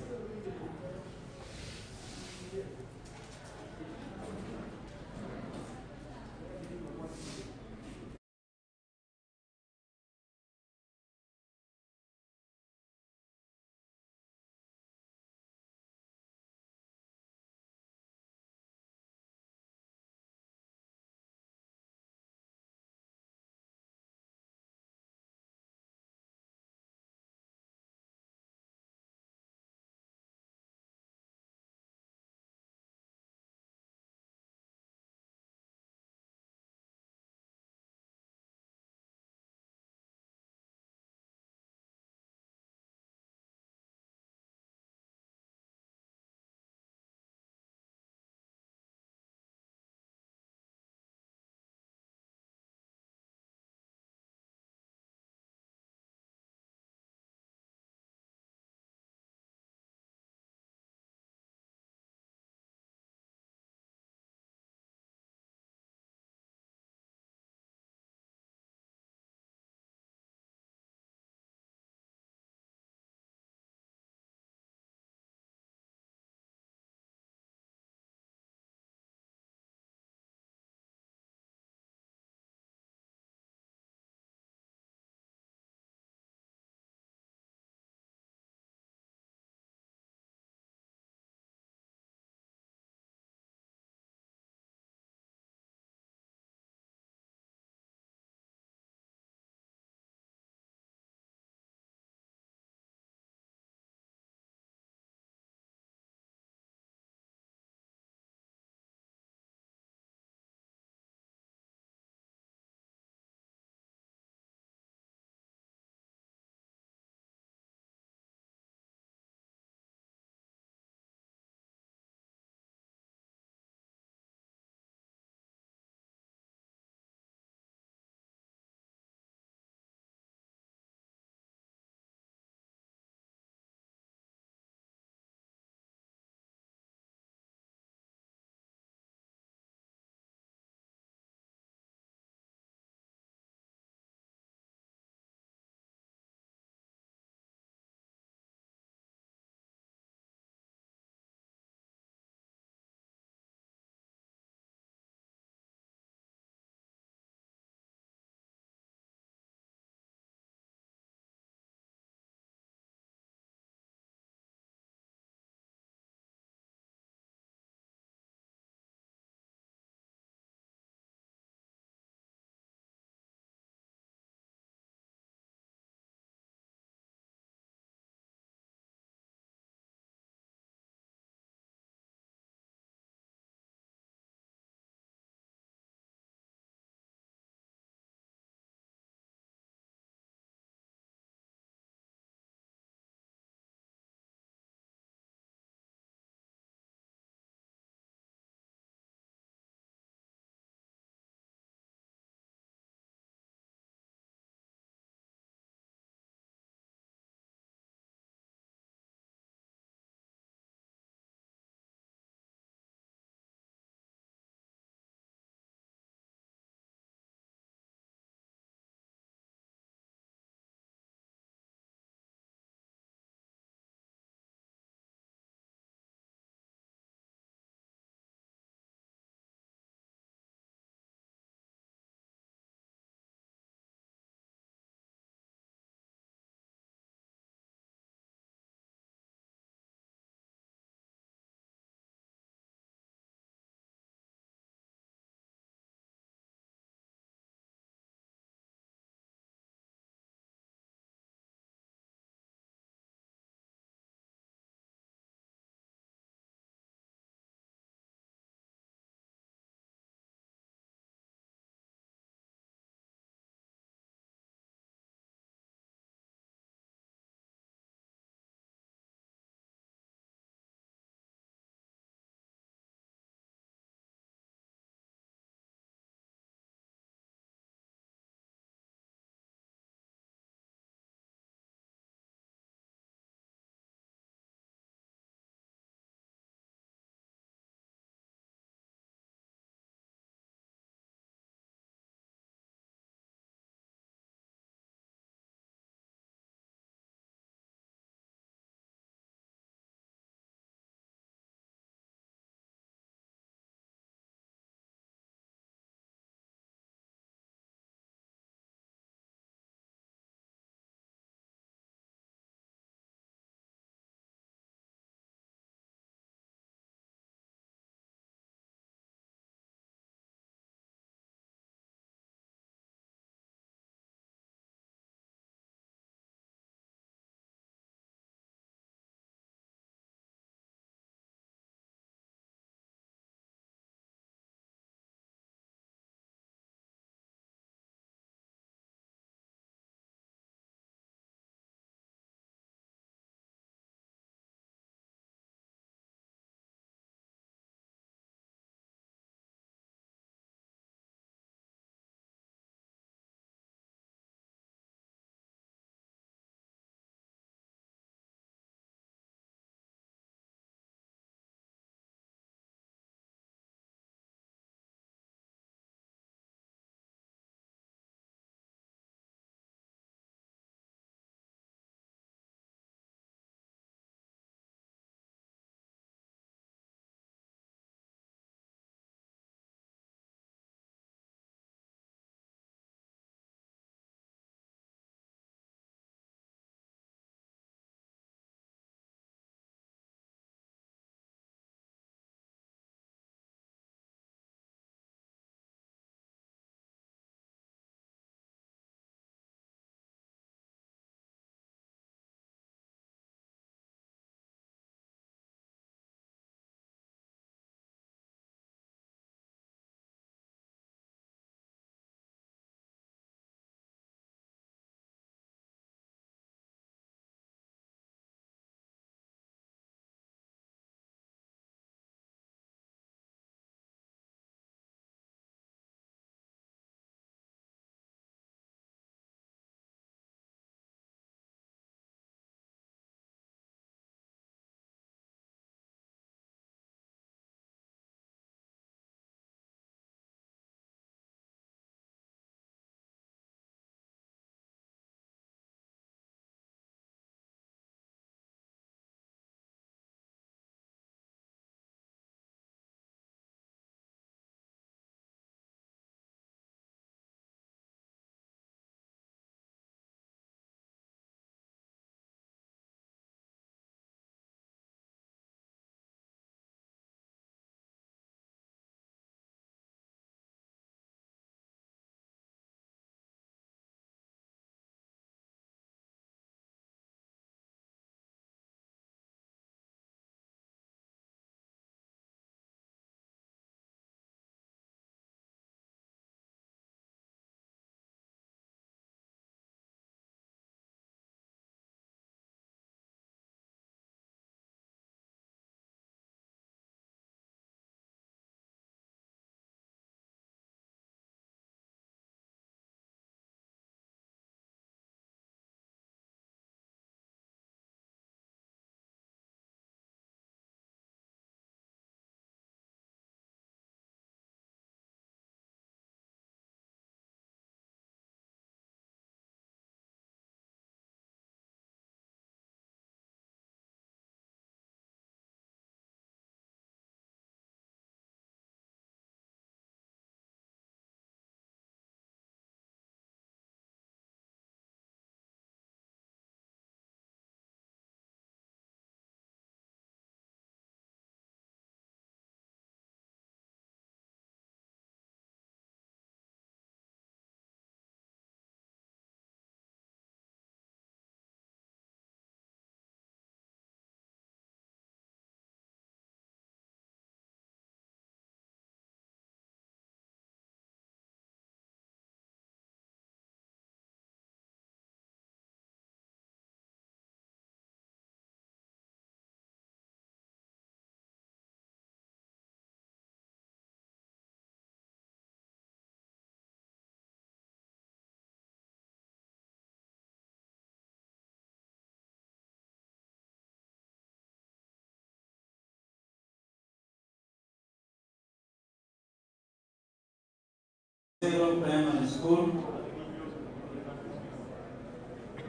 Speaker 1: Zero Primary School.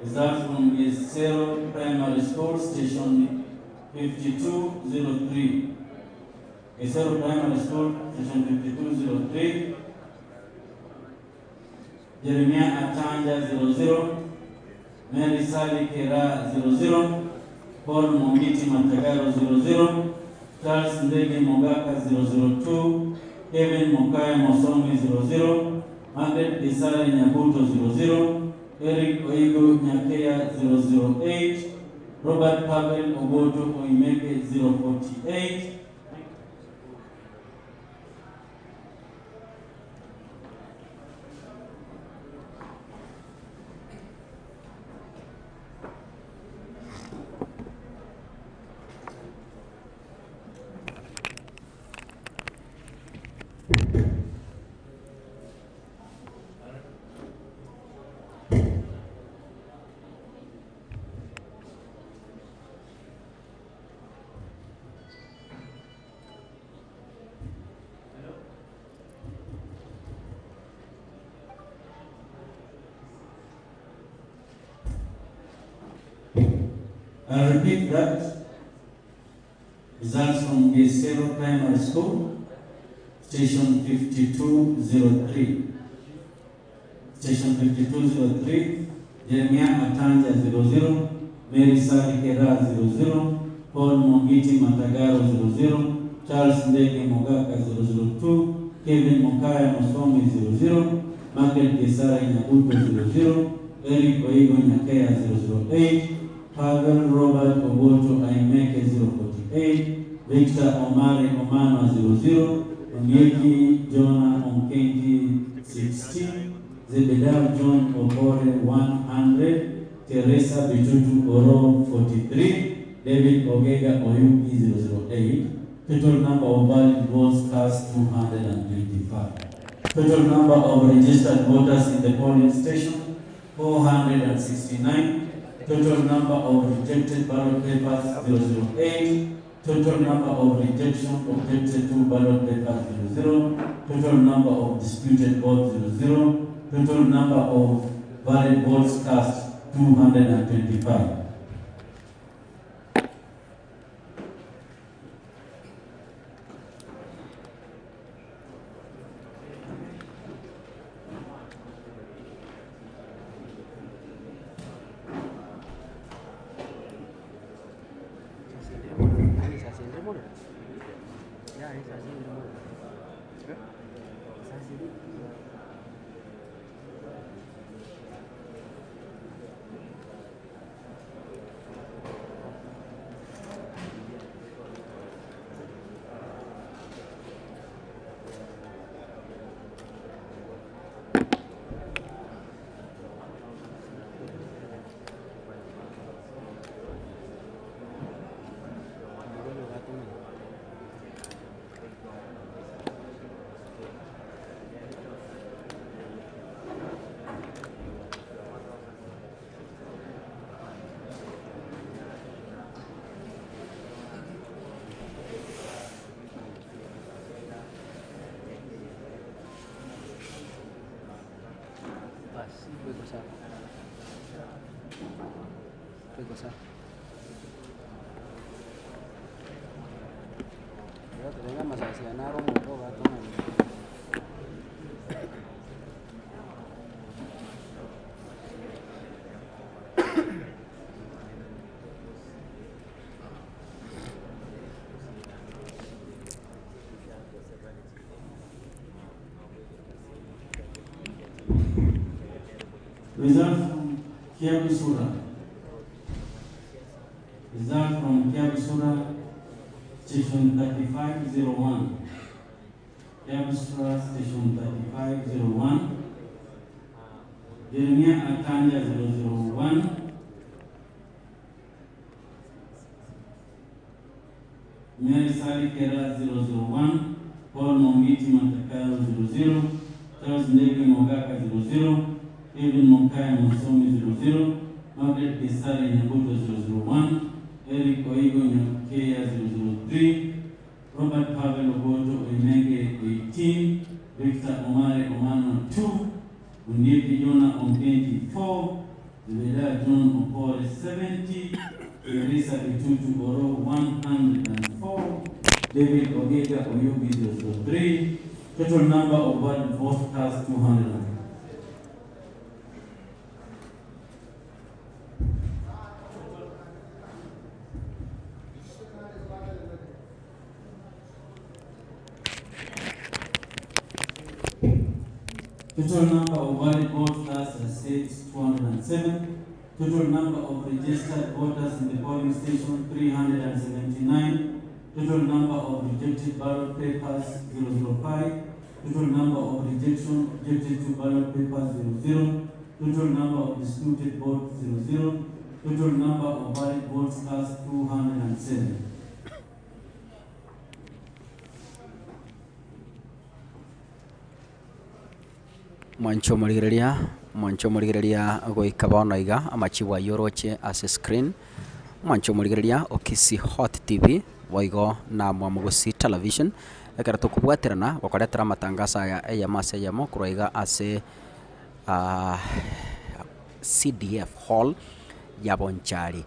Speaker 1: Results from Zero Primary School, Station 5203. Zero Primary School, Station 5203. Jeremiah Atanja 00. Mary Sally Kera 00. Paul Mongiti Matagaro 00. Charles Ndege Mogaka 002. Kevin Mokaya Mosomi 00. Margaret Kisii Nyabuto 00. Eric Oigo Nyakea 008. Robert Pavel Oboto Oimeke 048. I repeat that. Results from Zero Primary School, Station 5203. Station 5203, Jeremiah Atanja 00, Mary Sally Kera 00, Paul Mongiti Matagaro 00, Charles Ndege Mogaka 002, Kevin Mokaya Mosomi 00, Margaret Kisii Nyabuto 00, Eric Oigo Nyakea 008, Pavel Robert Oboto Aimeke 048, Victor Omari Omano 00, Onyeki Jonah Omkengi 60, Zebediah John Obore 100, Teresa Bitutu Oro 43, David Ogega Oyuki 008. Total number of valid votes cast 225. Total number of registered voters in the polling station 469. Total number of rejected ballot papers 008. Total number of rejection objected to ballot papers 00. Total number of disputed votes 00. Total number of valid votes cast 225. Result from Kisii. Result from Kisii, Station 3501. Kisii, Station 3501. Jeremiah Atanja 001. Mary Sally Kera 001. Paul Mongiti Matakaro 00. Charles Ndege Mogaka 00. Kevin Mokaya Mosomi 00, Margaret Kisii Nyabuto 001, Eric Oigo Nyakea 003, Robert Pavel Oboto Oimeke 18, Victor Omari Omano 2, Uniepi Jonah on 84, Zubeda John Opore 70, Teresa Bitutu Oro 104, David Ogega Oyubi 03, total number of valid votes cast 200. Total number of valid votes cast as states 207. Total number of registered voters in the polling station 379. Total number of rejected ballot papers 005. Total number of rejected to ballot papers 00. Total number of disputed votes 00. Total number of valid votes cast 207.
Speaker 2: Mwancho murigereria goika bono iga amachiwa yoroche as a screen mwancho murigereria o Kisii Hot TV waigo na mwamugusi television ekara tukubwaterana gokoretera matangasa ya mase ya mokro iga ase CDF hall ya Bonchari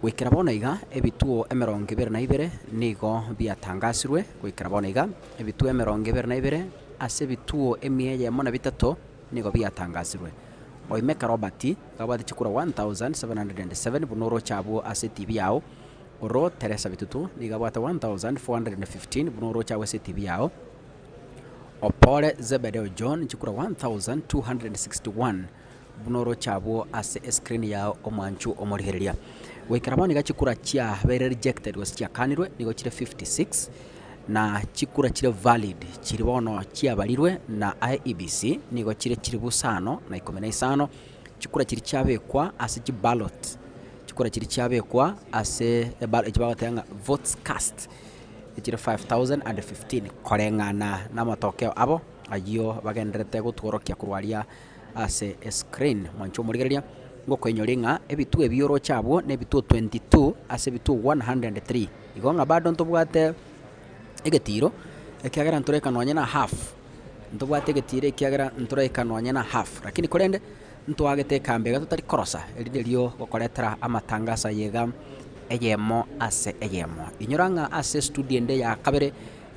Speaker 2: gwikira bono iga ebituo 22 nigo biatangasirwe gwikira bono iga ebituo 22 ase bituo emieye mona bitatu nigo biatangasirwe oimeka Robert gabati chikura 1707 bunoro chabu ase TV yao oro Teresa bitutu nigabata 1415 bunoro chabu ase TV yao Opore Zebedeo John chikura 1261 bunoro chabu ase screen yao omwanchu omorihereria wekarabani gachikura chia very rejected was chia kanirwe nigo chire 56 na chikura chire valid chiri bono chia balirwe na IEBC nigo chire busano na 15 chikura chiri chabekwa ase chi ballot chikura chiri chabekwa ase ballot votes cast chire 5015 korengana na matokeo abo ayo bagenderete gutworokia kurwaria ase screen mwancho murigereria ngoko inyoringa ebitu ebioro chabo ne bitu 22 ase bitu 103 igonga bado ntobwate egetiro ekiagera ntoreka nonya na half ntobwate egetiro ekiagera ntoreka nonya na half lakini korende ntwagete kambega tutari korosa eriderio gokoretera amatangasa yega eyemo ase eyemo inyoranga ase studio ende ya kabere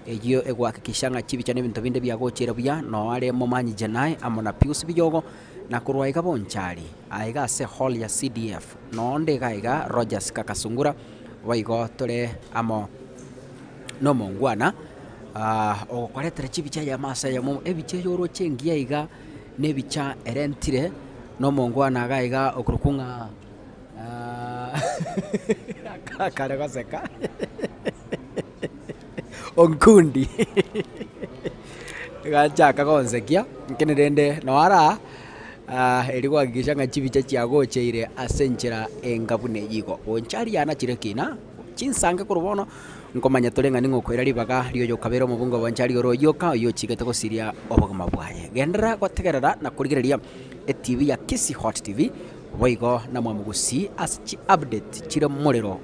Speaker 2: eyo egwakikishanga chibicha nebintu binde byagochera buya no are momanyi janai amona pius biyogo na kurwaiga Bonchari aiga ase hall ya CDF no nde gaiga Rogers Kakasungura waigo tore amo no mongwana okwaretera chibicha ya masa ya mo ebiche yoro chengia iga nebicha erentire no mongwana gaiga okurukunga kare goseka onkundi gacha kagonzekia nkenerende no ara erigwa gishanga chibicha chiagocheire asenchera engabune yigo Bonchari yana chirekina chinsange kurubono nkomanya torenga ningokwera ribaga ryo kabero mubungo Bonchari oro yoka yo chigete ko siria obogoma bwaye gendera gotegerera na kurigereria TV ya Kisii Hot TV waigo na mwamugusi as update chire morero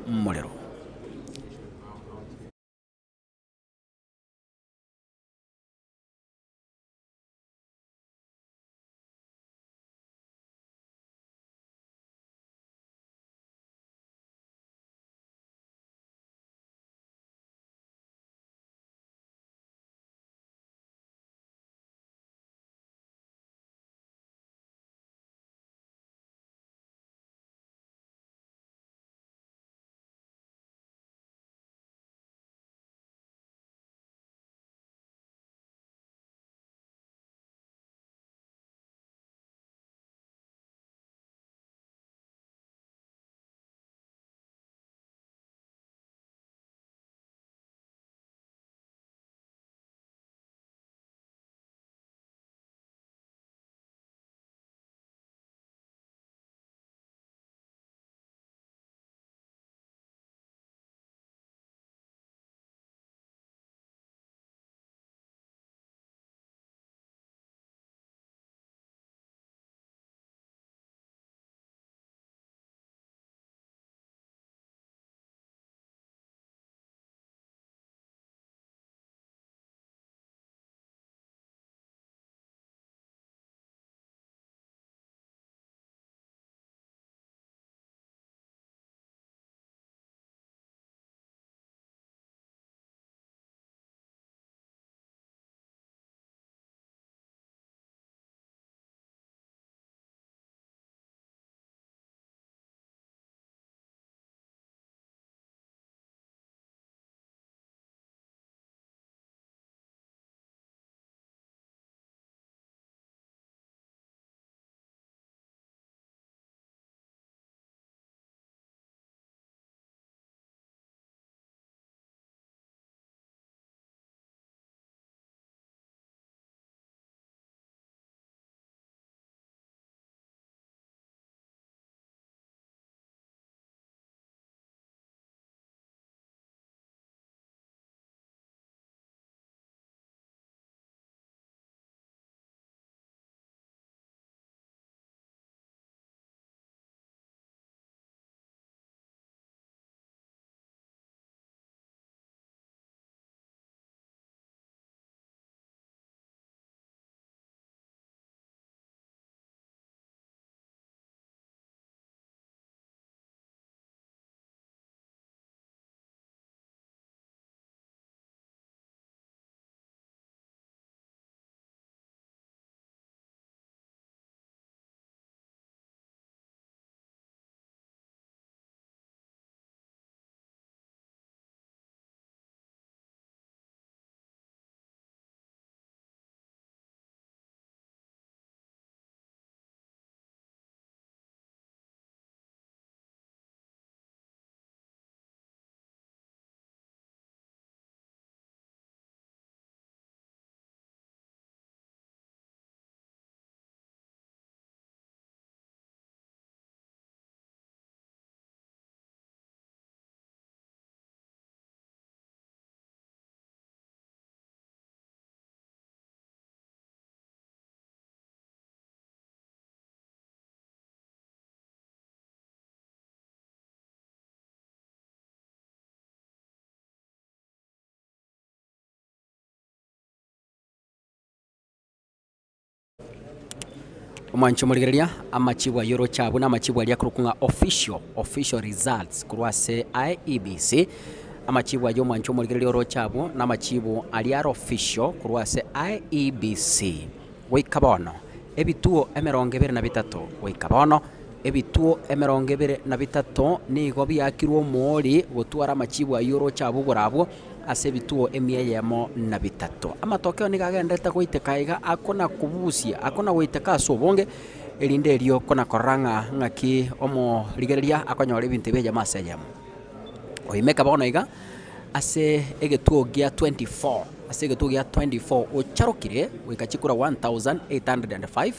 Speaker 2: omwancho murigereria amachibu ayoro chabu na amachibu aria kurukunga official results kurwase IEBC amachibu ayo omwancho murigereria oro chabu na amachibu aria official kurwase IEBC goika bono ebituo 23 goika bono ebituo 23 nigo biakirwo omori gotwara amachibu ayoro chabu gorabo ase ebituo 103 amatokeo nigagendete goiteka iga akona kubusia akona goiteka ase obonge erinde erio kona koranga ng'aki omorigereria akonyora ebinto ebi ejama ase ejamo oimeka bono iga ase egetuo gia 24 ocharokire goika chikura 1805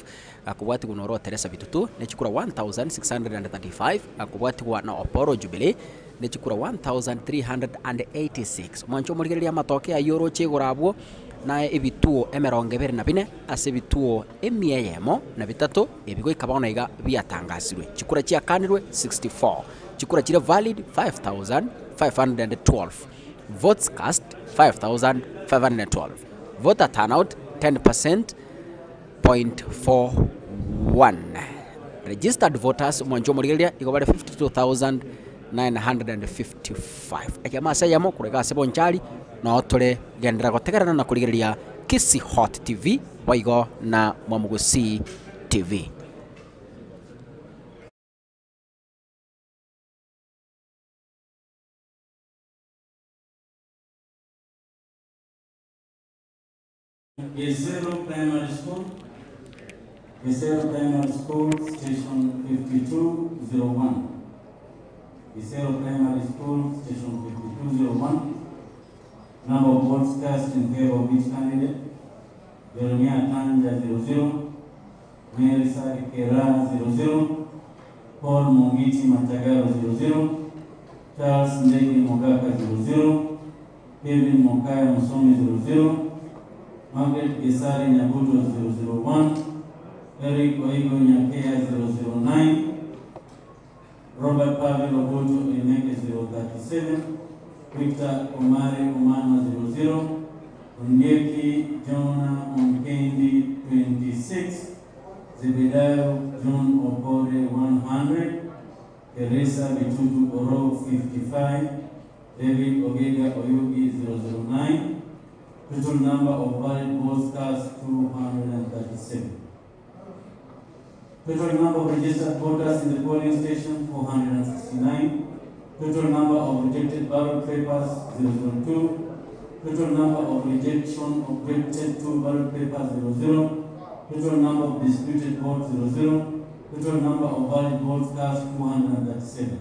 Speaker 2: akobwatigwa na oro Teresa bitutu nechikura 1635 akobwatigwa na Oporo Jubilee nechikura 1386 mwancho morigereria amatoke ayoro chegorabwo na ebituo 24 ase ebituo 103 ebigoika bono iga biatangasirwe chikura chiakanirwe 64 chikura chire valid 5512 votes cast 5512 voter turnout 10%.41 registered voters mwancho morigereria igobare 52955 ejama ase yamo kurega ase Bonchari no tore gendera gotegerana na kurigereria Kisii Hot TV waigo na Mwamugusi TV.
Speaker 1: Kisii Primary School, Kisii Primary School, Station 5201. Kisii Primary School, Station 5201. Number of votes cast in favor of each candidate: Jeremiah Tanja 00, Mary Sari Kera 00, Paul Mungiti Matagaro 00, Charles Ndegi Mogaka 00, Kevin Mokaya Musomi 00, Margaret Gesari Nyabuto 001, Eric Oigo Nyakea 009, Robert Pavel Oboto Eneke 037, Victor Omari Omano 00, Onyeki Jonah Onkendi 26, Zebedayo John Okore 100, Teresa Bitutu Oro 55, David Ogega Oyugi 009. Total number of valid votes cast 237. Total number of registered voters in the polling station 469. Total number of rejected ballot papers 002. Total number of rejection of rejected 2 ballot papers 00. Total number of disputed votes 00. Total number of valid votes cast 237.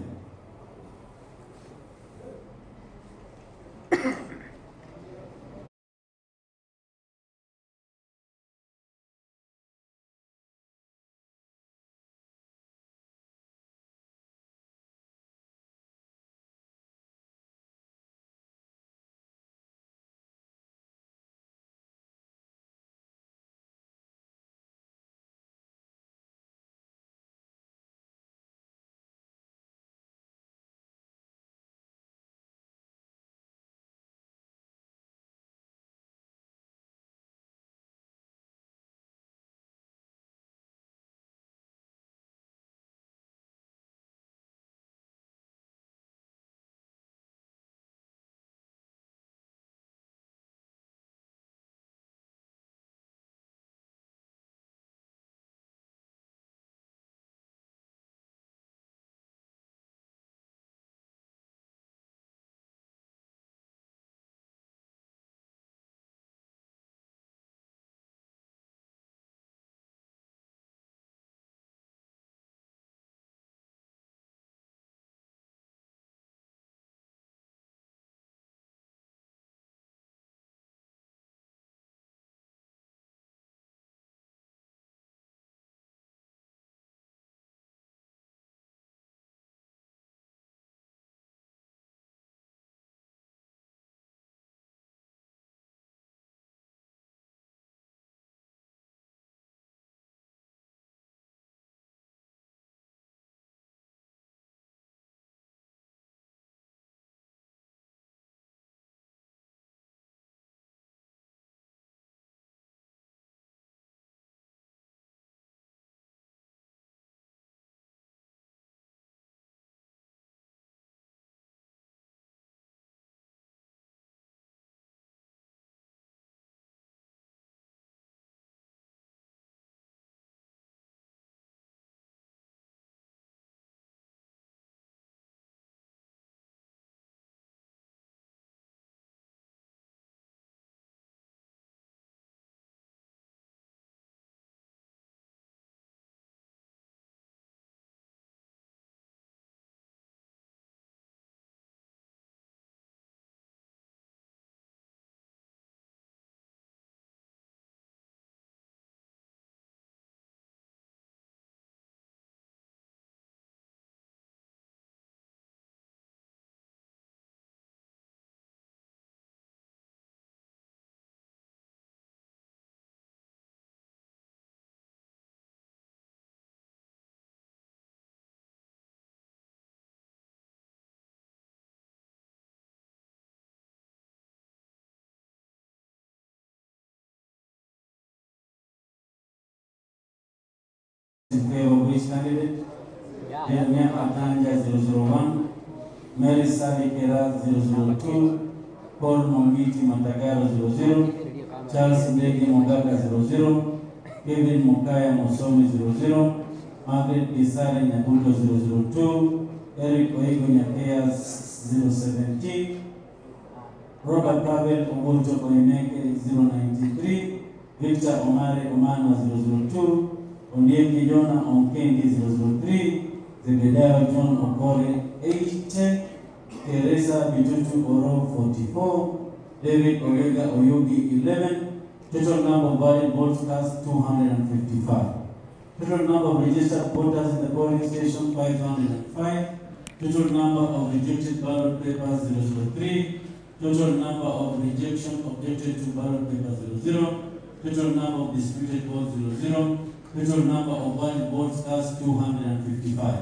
Speaker 1: In favor of which candidate? Jeremiah Atanja 001, Mary Sally Kera 002, Paul Mongiti Matagaro 00, Charles Ndegi Mogaga 00, Kevin Mokaya Mosomi 00, Margaret Isare Nyabuto 002, Eric Oigo Nyakea 017, Robert Pavel Ogunto Koineke 093, Victor Omare Omano 002, Ondieki Jona Onkendi 003, Zebediah John Okore 810, Teresa Bitutu Oro 44, David Orega Oyogi 11, total number of valid votes cast 255. Total number of registered voters in the polling station 505. Total number of rejected ballot papers 003. Total number of rejection objected to ballot paper 00. Total number of disputed votes 00. Total number of valid votes cast 255.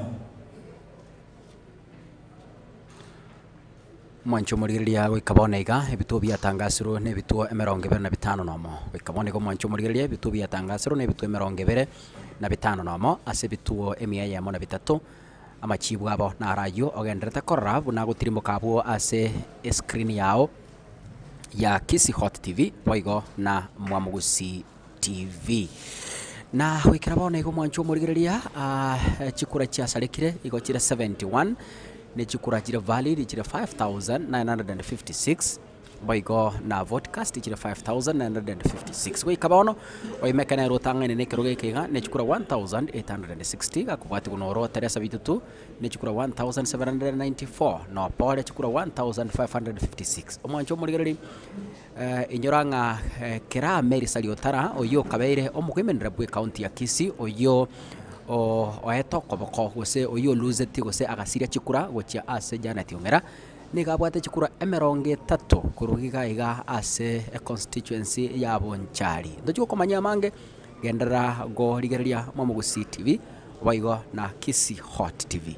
Speaker 2: Mwancho murigiria gwikabona iga ebituo byatangasirwo ne bituo 25 nomo gwikabona iga mwancho murigiria ebituo byatangasirwo ne bituo 25 nomo ase bituo emia yamo na bitatu amachibu abo na radio ogenderete korra buna gutirimuka abo ase screen yao ya Kisii Hot TV boigo na Mwamugusi TV na wikirabona iga mwancho murigiria chikura chia salikire igo chira 71 ne chikura chira valid chira 5956 boigo na vodcast chira 5956 we kabono oi mekana rotanga ne keroge kega ne chikura 1860 akubati kunoro Teresa bitutu ne chikura 1794 no pole chikura 1556 omwancho murigereri inyoranga kera Mary Saliotara oyo kabeire omukwemenera bwe county ya Kisii oyo oeto koboko gose oyo luzeti gose agasiria chikura gocha ase jana tiongera nigabwate chikura 30 kurugiga iga ase constituency ya Bonchari ndochiko komanya mange gendera go rigereria Mwamugusi TV waigo na Kisii Hot TV.